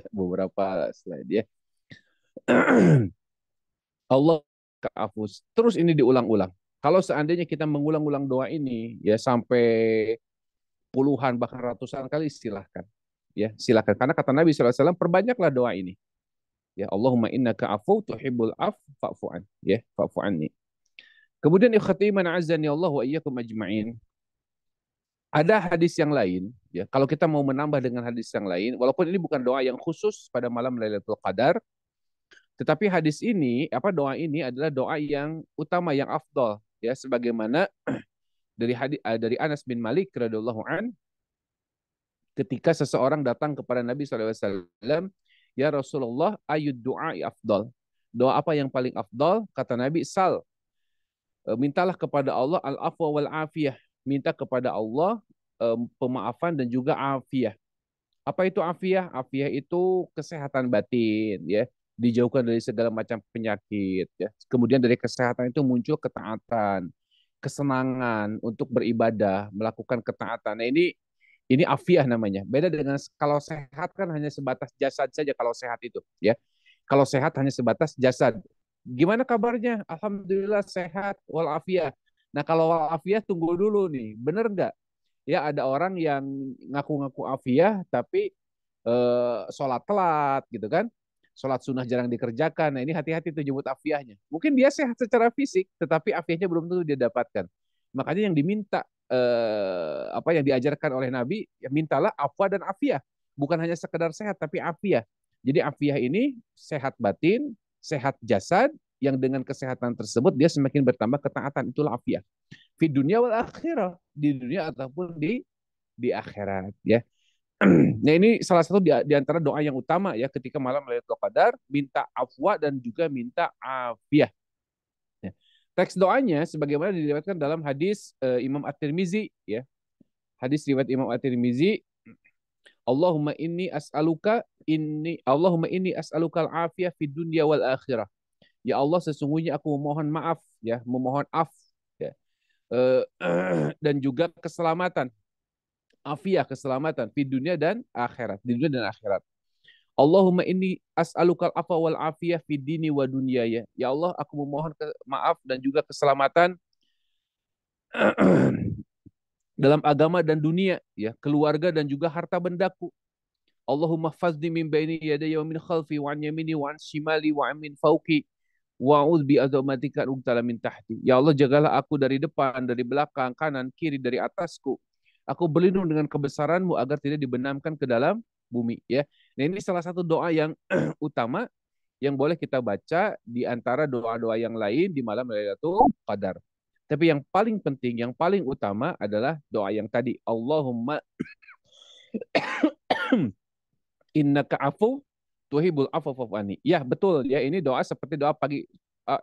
beberapa slide ya. Allah keafus. Terus ini diulang-ulang. Kalau seandainya kita mengulang-ulang doa ini ya sampai puluhan bahkan ratusan kali silahkan. Ya, silahkan. Karena kata Nabi SAW, perbanyaklah doa ini. Ya, Allahumma innaka afu tuhibbul af fa'fu'an. Ya, fa'fu'anni. Kemudian ikhwati man azani Allah wa iyyakum ajma'in. Ada hadis yang lain, ya. Kalau kita mau menambah dengan hadis yang lain, walaupun ini bukan doa yang khusus pada malam Lailatul Qadar, tetapi hadis ini, doa ini adalah doa yang utama, yang afdol, ya. Sebagaimana dari Anas bin Malik radhiyallahu an, ketika seseorang datang kepada Nabi SAW, ya Rasulullah, ayud doa afdol. Doa apa yang paling afdol? Kata Nabi, sal, mintalah kepada Allah al-afwa wal afiyah. Minta kepada Allah pemaafan dan juga afiyah. Apa itu afiyah? Afiyah itu kesehatan batin, ya. Dijauhkan dari segala macam penyakit, ya. Kemudian dari kesehatan itu muncul ketaatan, kesenangan untuk beribadah, melakukan ketaatan. Nah, ini afiyah namanya. Beda dengan kalau sehat kan hanya sebatas jasad saja kalau sehat itu, ya. Kalau sehat hanya sebatas jasad. Gimana kabarnya? Alhamdulillah sehat walafiat. Nah, kalau walafiat tunggu dulu nih. Bener nggak? Ya, ada orang yang ngaku-ngaku afiah tapi sholat telat gitu kan. Sholat sunnah jarang dikerjakan. Nah, ini hati-hati tuh jemput afiahnya. Mungkin dia sehat secara fisik, tetapi afiahnya belum tentu dia dapatkan. Makanya yang diminta apa yang diajarkan oleh Nabi, ya mintalah afwa dan afiah. Bukan hanya sekedar sehat, tapi afiah. Jadi afiah ini sehat batin, sehat jasad, yang dengan kesehatan tersebut dia semakin bertambah ketaatan. Itulah afiah. Di dunia wal akhirah, di dunia ataupun di akhirat, ya. Nah, ini salah satu di antara doa yang utama ya ketika malam Lailatul Qadar, minta afwa dan juga minta afiah. Ya. Teks doanya sebagaimana diriwayatkan dalam hadis Imam At-Tirmizi, ya. Hadis riwayat Imam At-Tirmizi, Allahumma inni as'aluka al-afiyah fid dunya wal akhirah. Ya Allah, sesungguhnya aku memohon maaf, ya, memohon ya. Dan juga keselamatan, afiah, keselamatan di dunia dan akhirat, di dunia dan akhirat. Allahumma inni as'alukal afa wal afiyah fi dini wa dunyaya. Ya Allah, aku memohon maaf dan juga keselamatan dalam agama dan dunia, ya, keluarga dan juga harta bendaku. Allahumma fazni min baini yadayya wa min khalfi wa an yamini wa an shimali wa an min fawqi wa'udz bi azamatika ubtala min tahti. Ya Allah, jagalah aku dari depan, dari belakang, kanan, kiri, dari atasku. Aku berlindung dengan kebesaranmu agar tidak dibenamkan ke dalam bumi, ya. Nah, ini salah satu doa yang utama yang boleh kita baca di antara doa-doa yang lain di malam Lailatul Qadar. Tapi yang paling penting, yang paling utama adalah doa yang tadi, Allahumma innaka afu tuhibul afwa fa'fu anni. Ya, betul ya, ini doa seperti doa pagi.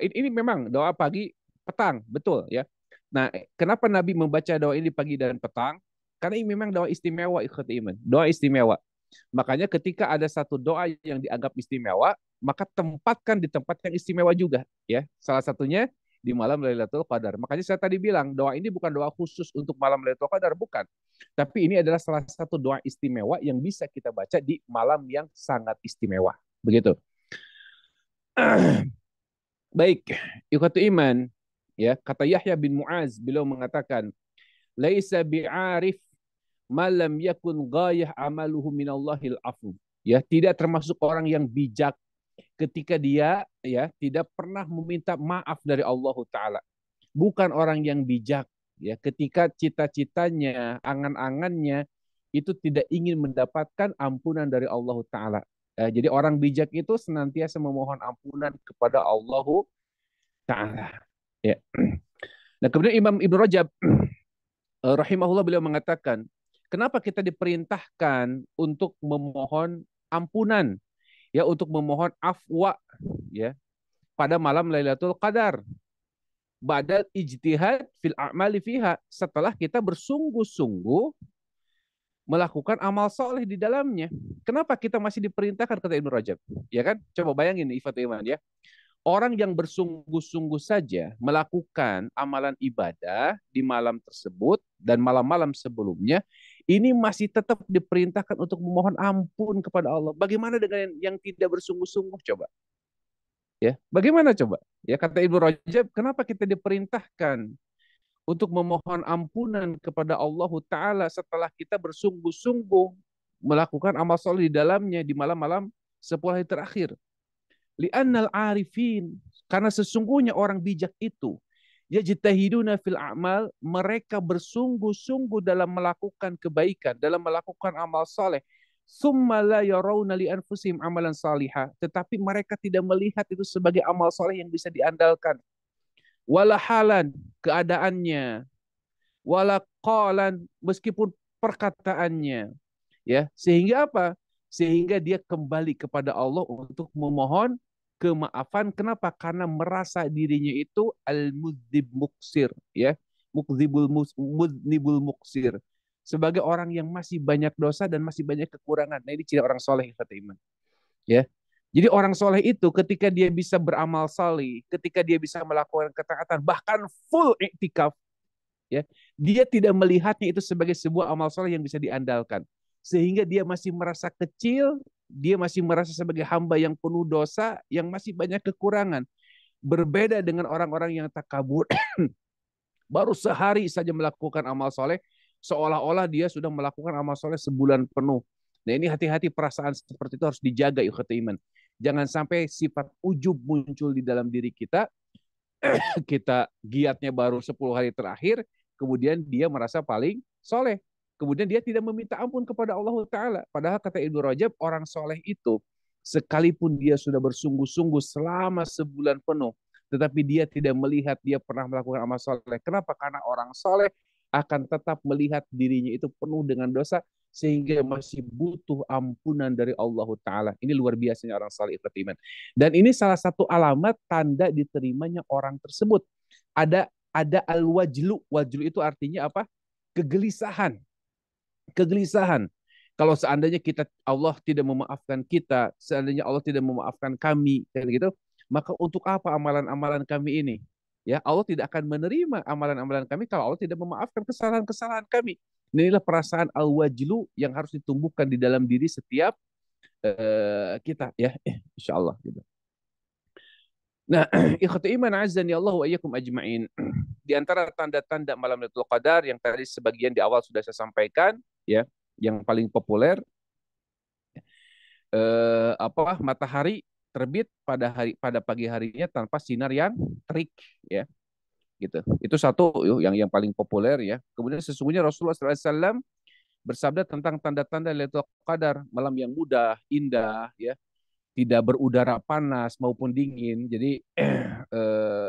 Ini memang doa pagi petang, betul ya. Nah, kenapa Nabi membaca doa ini pagi dan petang? Karena ini memang doa istimewa, ikhwati iman. Doa istimewa. Makanya ketika ada satu doa yang dianggap istimewa, maka tempatkan di tempat yang istimewa juga, ya. Salah satunya di malam Lailatul Qadar. Makanya saya tadi bilang, doa ini bukan doa khusus untuk malam Lailatul Qadar, bukan. Tapi ini adalah salah satu doa istimewa yang bisa kita baca di malam yang sangat istimewa. Begitu. Baik, ikhwatu iman, ya, kata Yahya bin Mu'az, beliau mengatakan, laisa bi'arif malam yakun ghayah amaluhu minallahil afu. Ya, tidak termasuk orang yang bijak ketika dia, ya, tidak pernah meminta maaf dari Allah Ta'ala. Bukan orang yang bijak, ya, ketika cita-citanya, angan-angannya itu tidak ingin mendapatkan ampunan dari Allah Ta'ala. Jadi orang bijak itu senantiasa memohon ampunan kepada Allah Ta'ala. Ya. Nah, kemudian Imam Ibn Rajab rahimahullah, beliau mengatakan, kenapa kita diperintahkan untuk memohon ampunan, ya, untuk memohon afwa, ya, pada malam Lailatul Qadar? badal ijtihad fil a'mali fiha, setelah kita bersungguh-sungguh melakukan amal soleh di dalamnya. Kenapa kita masih diperintahkan, kata Ibnu Rajab? Ya kan? Coba bayangin Ifat Iman ya. Orang yang bersungguh-sungguh saja melakukan amalan ibadah di malam tersebut dan malam-malam sebelumnya, ini masih tetap diperintahkan untuk memohon ampun kepada Allah. Bagaimana dengan yang tidak bersungguh-sungguh coba? Ya, bagaimana coba? Ya kata Ibnu Rajab, kenapa kita diperintahkan untuk memohon ampunan kepada Allah Ta'ala setelah kita bersungguh-sungguh melakukan amal soleh di dalamnya di malam-malam 10 hari terakhir. Li'annal arifin, karena sesungguhnya orang bijak itu, yajtahiduna fil a'mal, mereka bersungguh-sungguh dalam melakukan kebaikan, dalam melakukan amal soleh. Summa la yarawna li anfusihim amalan salihah, tetapi mereka tidak melihat itu sebagai amal soleh yang bisa diandalkan. Wala halan, keadaannya, wala qalan, meskipun perkataannya, ya, sehingga apa? Sehingga dia kembali kepada Allah untuk memohon kemaafan. Kenapa? Karena merasa dirinya itu al-mudzib muqsir, ya, mudnibul muqsir, sebagai orang yang masih banyak dosa dan masih banyak kekurangan. Nah, ini ciri orang soleh, kata Iman, ya. Jadi orang soleh itu ketika dia bisa beramal salih, ketika dia bisa melakukan ketaatan, bahkan full iktikaf, ya, dia tidak melihatnya itu sebagai sebuah amal soleh yang bisa diandalkan, sehingga dia masih merasa kecil, dia masih merasa sebagai hamba yang penuh dosa, yang masih banyak kekurangan. Berbeda dengan orang-orang yang takabur, baru sehari saja melakukan amal soleh, seolah-olah dia sudah melakukan amal soleh sebulan penuh. Nah, ini hati-hati, perasaan seperti itu harus dijaga, ikhwati iman. Jangan sampai sifat ujub muncul di dalam diri kita, kita giatnya baru 10 hari terakhir, kemudian dia merasa paling soleh. Kemudian dia tidak meminta ampun kepada Allah Ta'ala. Padahal kata Ibnu Rajab, orang soleh itu, sekalipun dia sudah bersungguh-sungguh selama sebulan penuh, tetapi dia tidak melihat dia pernah melakukan amal soleh. Kenapa? Karena orang soleh akan tetap melihat dirinya itu penuh dengan dosa, sehingga masih butuh ampunan dari Allah Ta'ala. Ini luar biasanya orang salih iman. Dan ini salah satu alamat tanda diterimanya orang tersebut. Ada al-wajlu. Wajlu itu artinya apa? Kegelisahan. Kegelisahan. Kalau seandainya Allah tidak memaafkan kita, seandainya Allah tidak memaafkan kami, kayak gitu, maka untuk apa amalan-amalan kami ini? Ya, Allah tidak akan menerima amalan-amalan kami kalau Allah tidak memaafkan kesalahan-kesalahan kami. Inilah perasaan al-wajlu yang harus ditumbuhkan di dalam diri setiap kita, ya, insya Allah gitu. Nah, ikhwati iman azani Allah wa iyyakum ajma'in. Di antara tanda-tanda malam Lailatul Qadar yang tadi sebagian di awal sudah saya sampaikan, ya, yang paling populer, matahari terbit pada pagi harinya tanpa sinar yang terik, ya, gitu. Itu satu yang paling populer, ya. Kemudian sesungguhnya Rasulullah SAW bersabda tentang tanda-tanda Lailatul Qadar, malam yang mudah, indah, ya, tidak berudara panas maupun dingin, jadi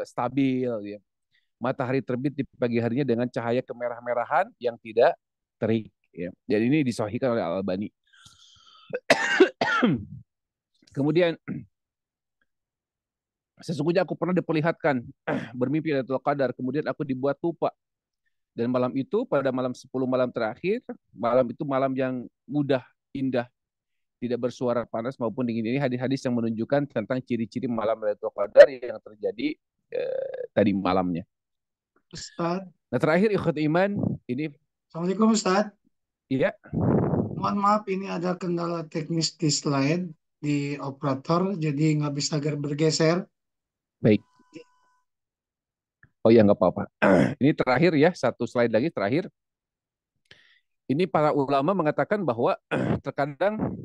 stabil, ya. Matahari terbit di pagi harinya dengan cahaya kemerah-merahan yang tidak terik, ya. Jadi ini disahihkan oleh Al-Albani. Kemudian sesungguhnya aku pernah diperlihatkan bermimpi Lailatul Qadar, kemudian aku dibuat lupa. Dan malam itu, pada malam 10 malam terakhir, malam itu malam yang mudah, indah, tidak bersuara panas maupun dingin. Ini hadis-hadis yang menunjukkan tentang ciri-ciri malam Lailatul Qadar yang terjadi tadi malamnya. Ustaz. Nah, terakhir ikhwat iman, ini Assalamualaikum Ustaz. Iya. Mohon maaf, ini ada kendala teknis di slide di operator, jadi nggak bisa bergeser. Baik. Oh ya, nggak apa-apa. Ini terakhir ya, satu slide lagi terakhir. Ini para ulama mengatakan bahwa terkadang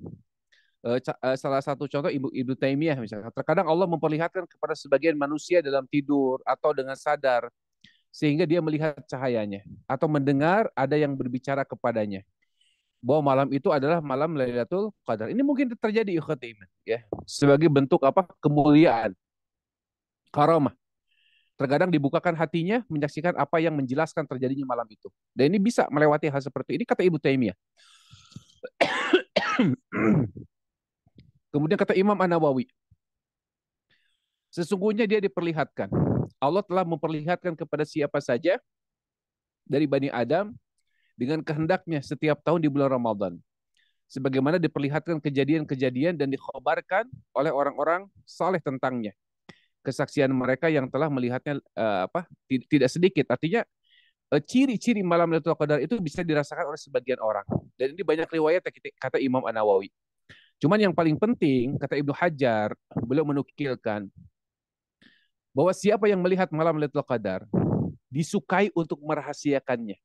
salah satu contoh Ibnu Taimiyah misalnya, terkadang Allah memperlihatkan kepada sebagian manusia dalam tidur atau dengan sadar, sehingga dia melihat cahayanya atau mendengar ada yang berbicara kepadanya bahwa malam itu adalah malam Lailatul Qadar. Ini mungkin terjadi ikhwati iman, ya, sebagai bentuk apa? Kemuliaan, karamah. Terkadang dibukakan hatinya menyaksikan apa yang menjelaskan terjadinya malam itu. Dan ini bisa melewati hal seperti ini, kata Ibnu Taimiyah. Kemudian kata Imam An-Nawawi, sesungguhnya dia diperlihatkan Allah telah memperlihatkan kepada siapa saja dari Bani Adam dengan kehendaknya setiap tahun di bulan Ramadan. Sebagaimana diperlihatkan kejadian-kejadian dan dikhabarkan oleh orang-orang saleh tentangnya. Kesaksian mereka yang telah melihatnya tidak sedikit. Artinya ciri-ciri malam Lailatul Qadar itu bisa dirasakan oleh sebagian orang. Dan ini banyak riwayat kata Imam An-Nawawi. Cuman yang paling penting, kata Ibnu Hajar, beliau menukilkan bahwa siapa yang melihat malam Lailatul Qadar disukai untuk merahasiakannya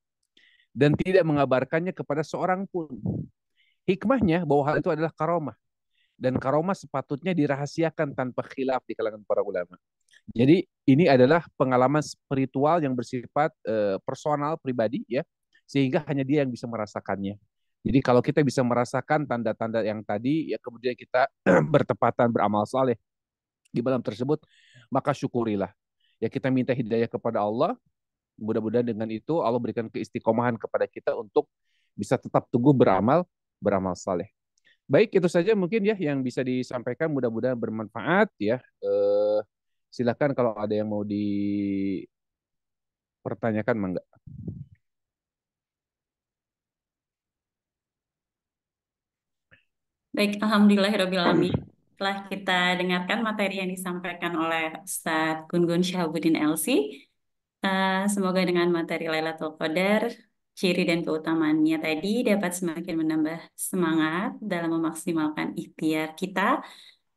dan tidak mengabarkannya kepada seorang pun. Hikmahnya bahwa hal itu adalah karomah dan karomah sepatutnya dirahasiakan tanpa khilaf di kalangan para ulama. Jadi ini adalah pengalaman spiritual yang bersifat personal pribadi ya, sehingga hanya dia yang bisa merasakannya. Jadi kalau kita bisa merasakan tanda-tanda yang tadi ya kemudian kita bertepatan beramal saleh di malam tersebut, maka syukurilah. Ya kita minta hidayah kepada Allah. Mudah-mudahan dengan itu Allah berikan keistiqomahan kepada kita untuk bisa tetap teguh beramal saleh. Baik, itu saja mungkin ya yang bisa disampaikan. Mudah-mudahan bermanfaat ya. Silakan kalau ada yang mau dipertanyakan, mangga. Baik, alhamdulillahirrahmanirrahim. Setelah kita dengarkan materi yang disampaikan oleh Ustadz Gun-Gun Syahabuddin LC, semoga dengan materi Lailatul Qadar, ciri dan keutamaannya tadi dapat semakin menambah semangat dalam memaksimalkan ikhtiar kita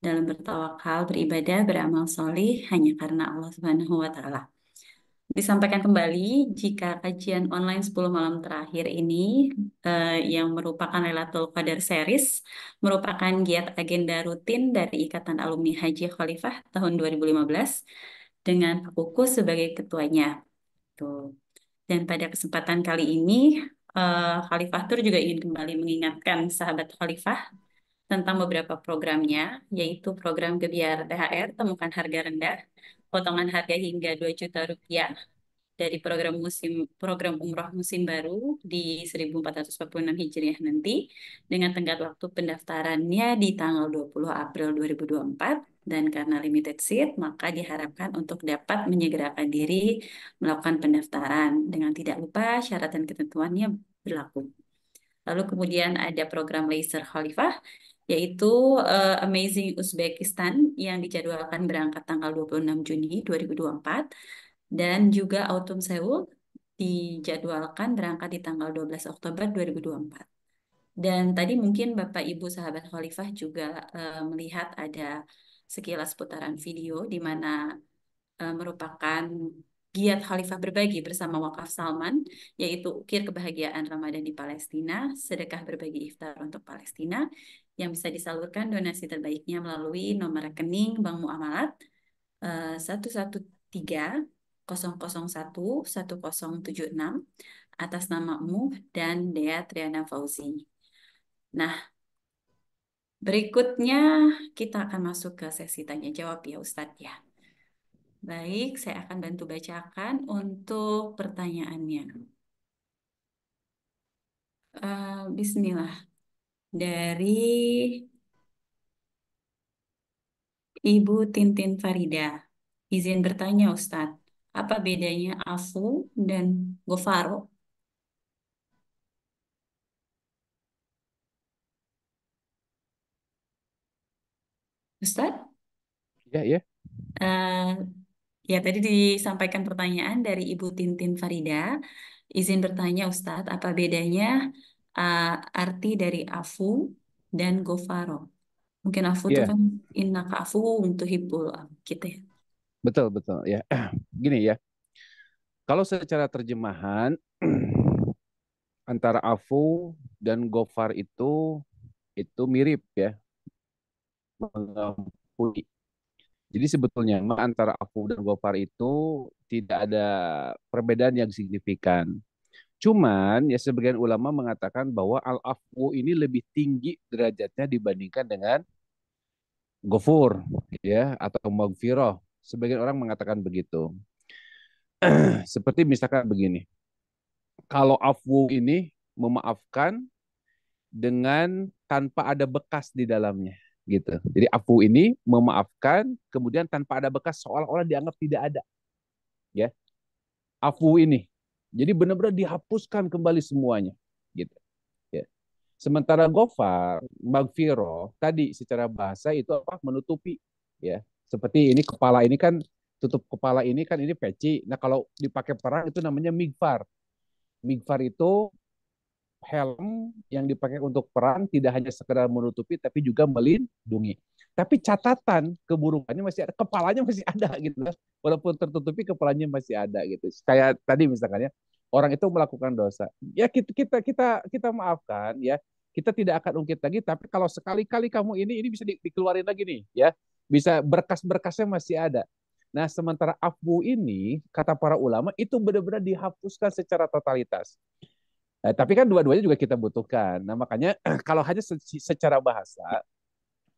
dalam bertawakal, beribadah, beramal solih hanya karena Allah Subhanahu wa Ta'ala. Disampaikan kembali jika kajian online 10 malam terakhir ini yang merupakan Lailatul Qadar Series merupakan giat agenda rutin dari Ikatan Alumni Haji Khalifah tahun 2015 dengan Pak Kuku sebagai ketuanya. Tuh. Dan pada kesempatan kali ini Khalifah Tour juga ingin kembali mengingatkan sahabat Khalifah tentang beberapa programnya, yaitu program Gebiar THR, temukan harga rendah, potongan harga hingga 2 juta rupiah dari program umroh musim baru di 1446 Hijriah nanti dengan tenggat waktu pendaftarannya di tanggal 20 April 2024 dan karena limited seat maka diharapkan untuk dapat menyegerakan diri melakukan pendaftaran dengan tidak lupa syarat dan ketentuannya berlaku. Lalu kemudian ada program Laser Khalifah yaitu Amazing Uzbekistan yang dijadwalkan berangkat tanggal 26 Juni 2024 dan juga Autumn Seoul dijadwalkan berangkat di tanggal 12 Oktober 2024. Dan tadi mungkin Bapak Ibu sahabat Khalifah juga melihat ada sekilas putaran video di mana merupakan giat Khalifah berbagi bersama Wakaf Salman, yaitu ukir kebahagiaan Ramadan di Palestina, sedekah berbagi iftar untuk Palestina, yang bisa disalurkan donasi terbaiknya melalui nomor rekening Bank Muamalat 113 001 1076 atas nama Mu dan Dea Triana Fauzi. Nah, berikutnya kita akan masuk ke sesi tanya jawab ya Ustadz ya. Baik, saya akan bantu bacakan untuk pertanyaannya. Bismillah. Dari Ibu Tintin Farida. Izin bertanya Ustadz, apa bedanya afu dan gofaro? Ustadz? Ya, ya. Ya, tadi disampaikan pertanyaan dari Ibu Tintin Farida. Izin bertanya Ustadz, apa bedanya arti dari afu dan gofaro? Mungkin afu itu Ya, kan innaka afu untuk hibul gitu ya. betul, betul. Ya, gini ya. Kalau secara terjemahan antara afu dan gofar itu mirip ya, mengampuni. Jadi sebetulnya antara afu dan gofar itu tidak ada perbedaan yang signifikan. Cuman ya sebagian ulama mengatakan bahwa al-afu ini lebih tinggi derajatnya dibandingkan dengan gofur ya atau magfirah. Sebagian orang mengatakan begitu. Seperti misalkan begini. Kalau afu ini memaafkan dengan tanpa ada bekas di dalamnya gitu. Jadi afu ini memaafkan kemudian tanpa ada bekas seolah-olah dianggap tidak ada. ya, afu ini. Jadi benar-benar dihapuskan kembali semuanya, gitu. Ya. Sementara gofar, magfiro, tadi secara bahasa itu apa? Menutupi, ya. Seperti ini kepala ini kan tutup kepala ini kan ini peci. Nah kalau dipakai perang itu namanya migfar. Migfar itu helm yang dipakai untuk perang tidak hanya sekedar menutupi tapi juga melindungi. Tapi catatan keburukannya masih ada, kepalanya masih ada gitu. Walaupun tertutupi kepalanya masih ada gitu. Kayak tadi misalkan ya, orang itu melakukan dosa. Ya kita maafkan ya. Kita tidak akan ungkit lagi, tapi kalau sekali-kali kamu ini bisa dikeluarin lagi nih ya. Bisa berkas-berkasnya masih ada. Nah, sementara afu ini kata para ulama itu benar-benar dihapuskan secara totalitas. Tapi kan dua-duanya juga kita butuhkan. Nah, makanya kalau hanya secara bahasa,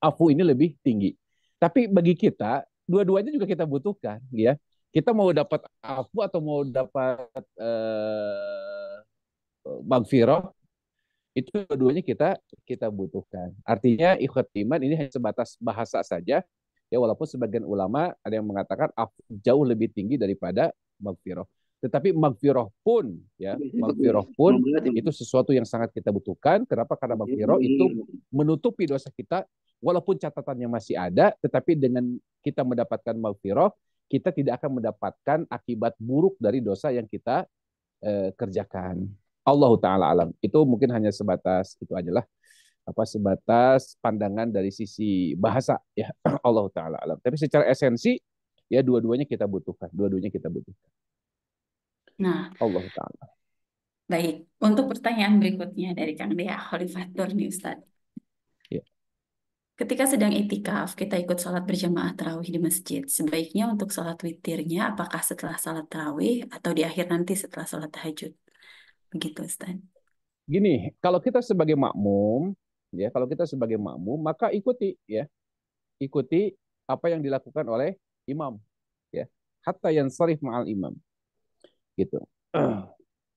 afu ini lebih tinggi. Tapi bagi kita, dua-duanya juga kita butuhkan, ya. Kita mau dapat afu atau mau dapat magfirah, itu dua-duanya kita butuhkan. Artinya ikhwat iman ini hanya sebatas bahasa saja. Ya walaupun sebagian ulama ada yang mengatakan afu jauh lebih tinggi daripada magfirah. Tetapi magfirah pun ya, magfirah pun itu sesuatu yang sangat kita butuhkan. Kenapa? Karena magfirah itu menutupi dosa kita walaupun catatannya masih ada, tetapi dengan kita mendapatkan magfirah, kita tidak akan mendapatkan akibat buruk dari dosa yang kita kerjakan. Allah taala alam. Itu mungkin hanya sebatas itu aja lah, apa sebatas pandangan dari sisi bahasa ya. Allah taala alam. Tapi secara esensi ya dua-duanya kita butuhkan, dua-duanya kita butuhkan. Nah, Allah taala. baik. Untuk pertanyaan berikutnya dari Kang Dea Khalifatur nih Ustadz. Ya. Ketika sedang itikaf, kita ikut sholat berjamaah tarawih di masjid. Sebaiknya untuk sholat witirnya, apakah setelah sholat tarawih atau di akhir nanti setelah sholat tahajud? Begitu, Ustaz. Gini, kalau kita sebagai makmum ya, kalau kita sebagai makmum maka ikuti ya, ikuti apa yang dilakukan oleh imam ya, hatta yang sarif ma'al imam gitu.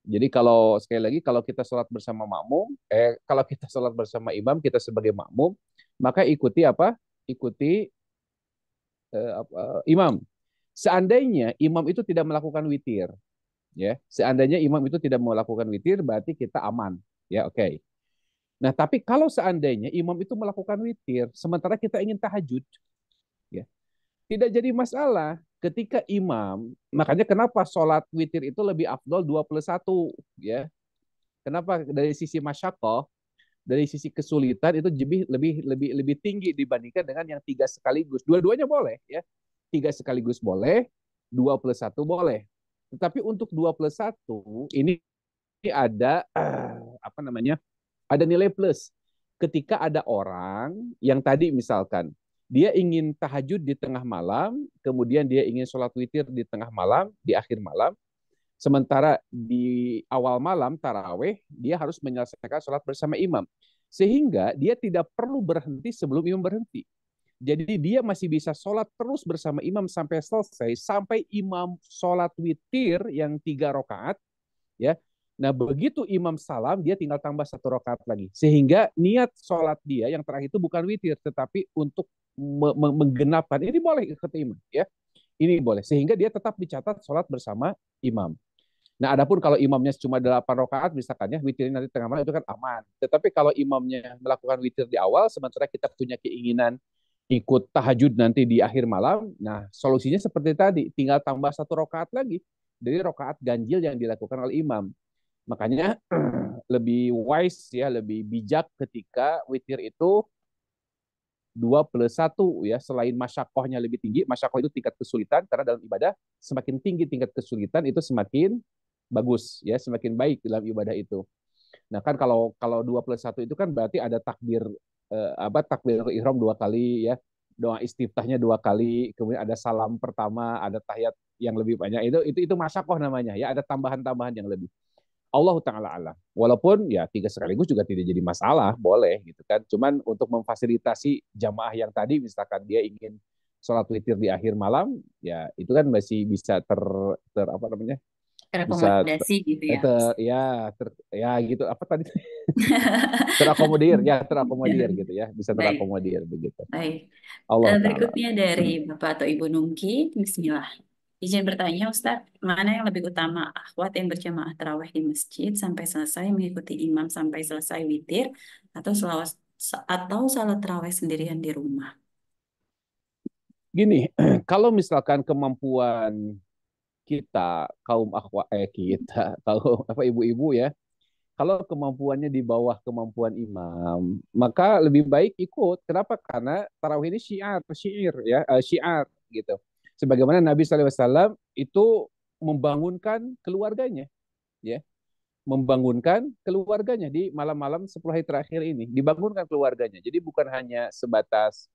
Jadi kalau sekali lagi kalau kita sholat bersama makmum, kalau kita sholat bersama imam, kita sebagai makmum, maka ikuti apa? Ikuti imam. Seandainya imam itu tidak melakukan witir, ya. Seandainya imam itu tidak melakukan witir, berarti kita aman, ya oke. Okay. Nah, tapi kalau seandainya imam itu melakukan witir, sementara kita ingin tahajud, ya, tidak jadi masalah. Ketika imam, makanya kenapa sholat witir itu lebih afdol 21, ya. Kenapa? Dari sisi masyakoh, dari sisi kesulitan itu lebih tinggi dibandingkan dengan yang tiga sekaligus. Dua-duanya boleh, ya. Tiga sekaligus boleh, 21 boleh. Tetapi untuk 21 ini ada apa namanya? Ada nilai plus. Ketika ada orang yang tadi misalkan dia ingin tahajud di tengah malam, kemudian dia ingin sholat witir di tengah malam, di akhir malam, sementara di awal malam taraweh dia harus menyelesaikan sholat bersama imam, sehingga dia tidak perlu berhenti sebelum imam berhenti. Jadi dia masih bisa sholat terus bersama imam sampai selesai, sampai imam sholat witir yang 3 rakaat, ya. Nah begitu imam salam dia tinggal tambah 1 rakaat lagi, sehingga niat sholat dia yang terakhir itu bukan witir tetapi untuk menggenapkan. Ini boleh ikut imam, ya. Ini boleh sehingga dia tetap dicatat sholat bersama imam. Nah, adapun kalau imamnya cuma 8 rakaat misalkan ya, witirnya nanti tengah malam itu kan aman. Tetapi kalau imamnya melakukan witir di awal, sementara kita punya keinginan ikut tahajud nanti di akhir malam, nah solusinya seperti tadi, tinggal tambah 1 rakaat lagi dari rakaat ganjil yang dilakukan oleh imam. Makanya lebih wise ya, lebih bijak ketika witir itu 2+1 ya, selain masyakohnya lebih tinggi, masyakoh itu tingkat kesulitan, karena dalam ibadah semakin tinggi tingkat kesulitan itu semakin bagus ya, semakin baik dalam ibadah itu. Nah kan kalau 2+1 itu kan berarti ada takbir takbir ihram 2 kali ya, doa istiftahnya 2 kali, kemudian ada salam pertama, ada tahiyat yang lebih banyak, itu masyakoh namanya ya, ada tambahan-tambahan yang lebih. Allah taala alam. Walaupun ya 3 sekaligus juga tidak jadi masalah, boleh gitu kan. Cuman untuk memfasilitasi jamaah yang tadi misalkan dia ingin sholat witir di akhir malam, ya itu kan masih bisa ter apa namanya? Bisa Rekomendasi gitu ya. ya gitu apa tadi? Terakomodir, ya terakomodir gitu ya, bisa Baik, terakomodir begitu. baik. Allah taala. Berikutnya dari Bapak atau Ibu Nungki, Bismillah. Izin bertanya, Ustadz, mana yang lebih utama? Akhwat yang berjamaah tarawih di masjid sampai selesai mengikuti imam sampai selesai witir, atau salat tarawih sendirian di rumah? Gini, kalau misalkan kemampuan kita kaum kita kaum apa ibu-ibu ya, kalau kemampuannya di bawah kemampuan imam, maka lebih baik ikut. Kenapa? Karena tarawih ini syiar ya, syiar gitu. Sebagaimana Nabi SAW itu membangunkan keluarganya, ya, membangunkan keluarganya di malam-malam 10 hari terakhir ini, dibangunkan keluarganya. Jadi bukan hanya sebatas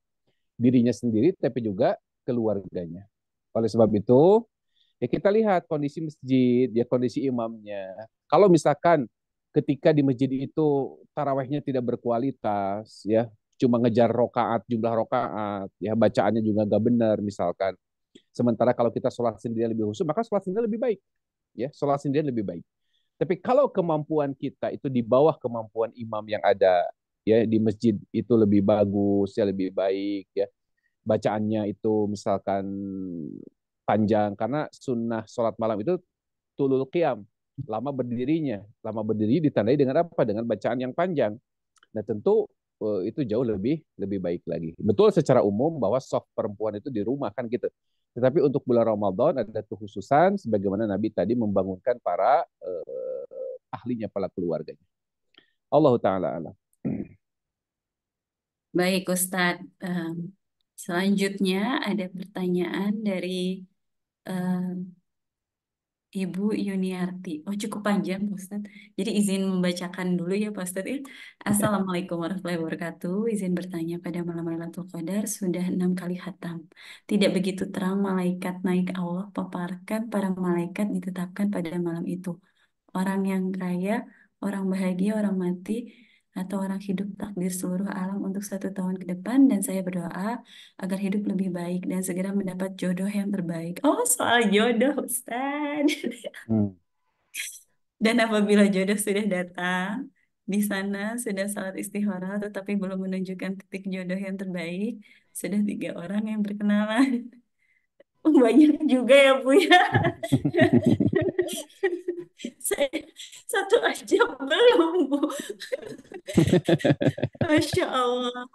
dirinya sendiri, tapi juga keluarganya. Oleh sebab itu, ya kita lihat kondisi masjid, ya kondisi imamnya. Kalau misalkan ketika di masjid itu tarawehnya tidak berkualitas, ya cuma ngejar rokaat, jumlah rokaat, ya bacaannya juga nggak benar misalkan. Sementara kalau kita sholat sendirian lebih khusyuk, maka sholat sendirian lebih baik, ya sholat sendirian lebih baik. Tapi kalau kemampuan kita itu di bawah kemampuan imam yang ada, ya di masjid itu lebih bagus, ya lebih baik, ya bacaannya itu misalkan panjang karena sunnah sholat malam itu tulul qiyam, lama berdiri ditandai dengan apa, dengan bacaan yang panjang. Nah tentu itu jauh lebih lebih baik lagi. Betul secara umum bahwa soft perempuan itu di rumah kan gitu, tetapi untuk bulan Ramadan ada kekhususan sebagaimana Nabi tadi membangunkan para ahlinya, para keluarganya. Allah taala alam. Baik, Ustadz. Selanjutnya ada pertanyaan dari Ibu Yuniarti. Oh, cukup panjang, Pak Ustadz. Jadi izin membacakan dulu ya, Pak Ustadz. Ya. Assalamualaikum warahmatullahi wabarakatuh. Izin bertanya, pada malam Lailatul Qadar sudah 6 kali khatam. Tidak begitu terang malaikat naik Allah paparkan para malaikat ditetapkan pada malam itu. Orang yang kaya, orang bahagia, orang mati, atau orang hidup takdir seluruh alam untuk 1 tahun ke depan. Dan saya berdoa agar hidup lebih baik dan segera mendapat jodoh yang terbaik. Oh, soal jodoh, Ustaz. Hmm. Dan apabila jodoh sudah datang, di sana sudah salat istikharah, tetapi belum menunjukkan titik jodoh yang terbaik, sudah 3 orang yang berkenalan. Banyak juga ya, Bu ya. Saya satu aja belum, Bu. Masya Allah.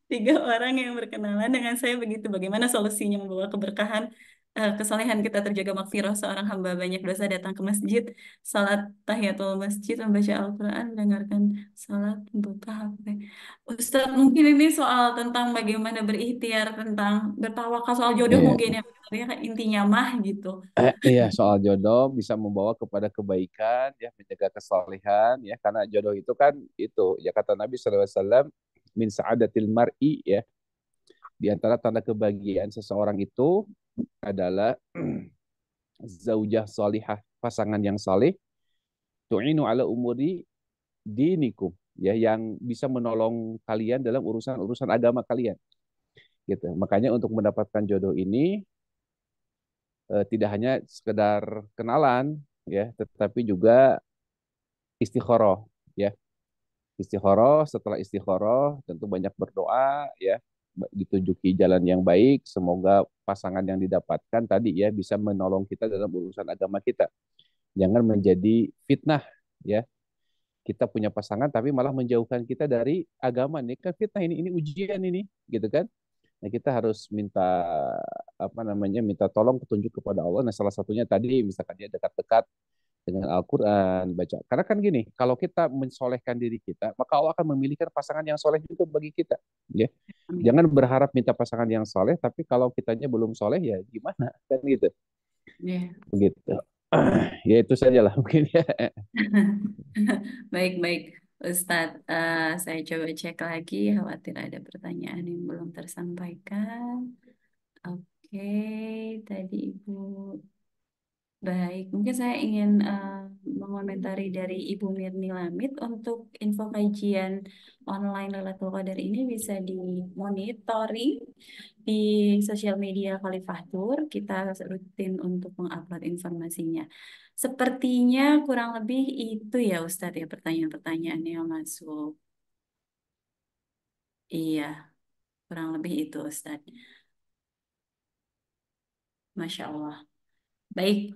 3 orang yang berkenalan dengan saya begitu. Bagaimana solusinya membawa keberkahan, kesolehan kita terjaga makfirah seorang hamba banyak dosa datang ke masjid, salat tahiyatul masjid, membaca Al-Quran, mendengarkan salat, membuka HP. Ustadz, mungkin ini soal tentang bagaimana berikhtiar, tentang bertawakal, soal jodoh Iya. mungkin ya, ya intinya mah gitu. Iya, soal jodoh bisa membawa kepada kebaikan, ya menjaga kesalehan, ya karena jodoh itu kan itu, ya kata Nabi SAW, min sa'adatil mar'i, ya di antara tanda kebahagiaan seseorang itu adalah zaujah salihah, pasangan yang saleh, tu'inu ala umuri dinikum, ya yang bisa menolong kalian dalam urusan-urusan agama kalian, gitu. Makanya untuk mendapatkan jodoh ini tidak hanya sekedar kenalan, ya, tetapi juga istikharah, ya. Istikharah, setelah istikharah tentu banyak berdoa, ya, ditunjuki jalan yang baik, semoga pasangan yang didapatkan tadi ya bisa menolong kita dalam urusan agama kita. Jangan menjadi fitnah, ya. Kita punya pasangan tapi malah menjauhkan kita dari agama, ini kan fitnah, ini ujian ini, gitu kan. Nah, kita harus minta apa namanya, minta tolong petunjuk kepada Allah. Nah, salah satunya tadi misalkan dia dekat-dekat dengan Al-Quran, baca. Karena kan gini, kalau kita mensolehkan diri kita, maka Allah akan memilihkan pasangan yang soleh juga bagi kita. Ya. Amin. Jangan berharap minta pasangan yang soleh, tapi kalau kitanya belum soleh, ya gimana? Kan gitu. Ya. Begitu. Ya itu saja lah mungkin ya. Baik-baik, Ustadz. Saya coba cek lagi, khawatir ada pertanyaan yang belum tersampaikan. Oke, tadi Ibu. Baik, mungkin saya ingin mengomentari dari Ibu Mirni Lamid untuk info kajian online Lailatul Qadar ini bisa dimonitoring di sosial media Khalifah Tour. Kita rutin untuk mengupload informasinya. Sepertinya kurang lebih itu ya Ustadz ya pertanyaan-pertanyaan yang masuk. Iya, kurang lebih itu Ustadz. Masya Allah. Baik,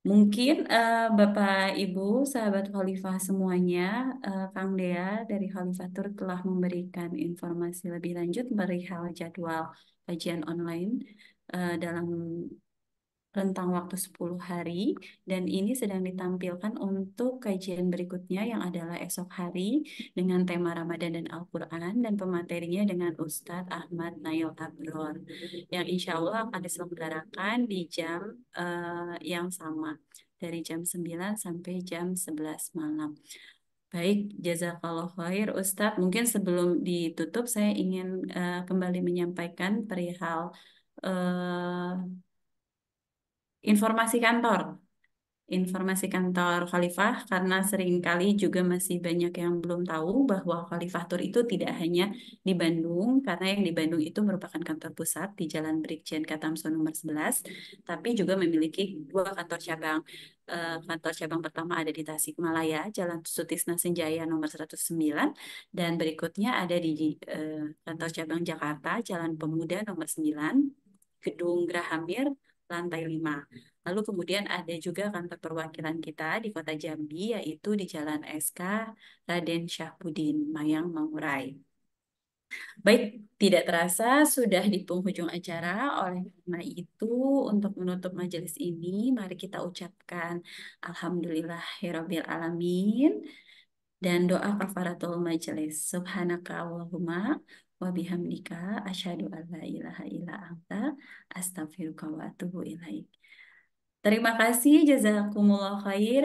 mungkin Bapak, Ibu, sahabat Khalifah semuanya, Kang Dea dari Khalifah Tur telah memberikan informasi lebih lanjut perihal jadwal kajian online dalam rentang waktu 10 hari, dan ini sedang ditampilkan untuk kajian berikutnya yang adalah esok hari dengan tema Ramadan dan Al-Quran, dan pematerinya dengan Ustadz Ahmad Nail Abror yang insya Allah akan diselenggarakan di jam yang sama dari jam 9 sampai jam 11 malam. Baik, jazakallah khair Ustadz. Mungkin sebelum ditutup saya ingin kembali menyampaikan perihal eh, informasi kantor. Informasi kantor Khalifah, karena seringkali juga masih banyak yang belum tahu bahwa Khalifah Tour itu tidak hanya di Bandung, karena yang di Bandung itu merupakan kantor pusat di Jalan Brigjen Katamso nomor 11, tapi juga memiliki dua kantor cabang. Kantor cabang pertama ada di Tasikmalaya, Jalan Sutisna Senjaya nomor 109, dan berikutnya ada di kantor cabang Jakarta, Jalan Pemuda nomor 9, Gedung Grahamir, lantai 5. Lalu kemudian ada juga kantor perwakilan kita di Kota Jambi, yaitu di Jalan SK Raden Syahpudin, Mayang, Mangurai. Baik, tidak terasa sudah di penghujung acara. Oleh karena itu, untuk menutup majelis ini, mari kita ucapkan Alhamdulillahirabbil alamin dan doa kafaratul majelis. Subhanaka Allahumma wa bihamdika asyhadu an la ilaha illa anta astaghfiruka wa atubu ilaik. Terima kasih, jazakumullah khair.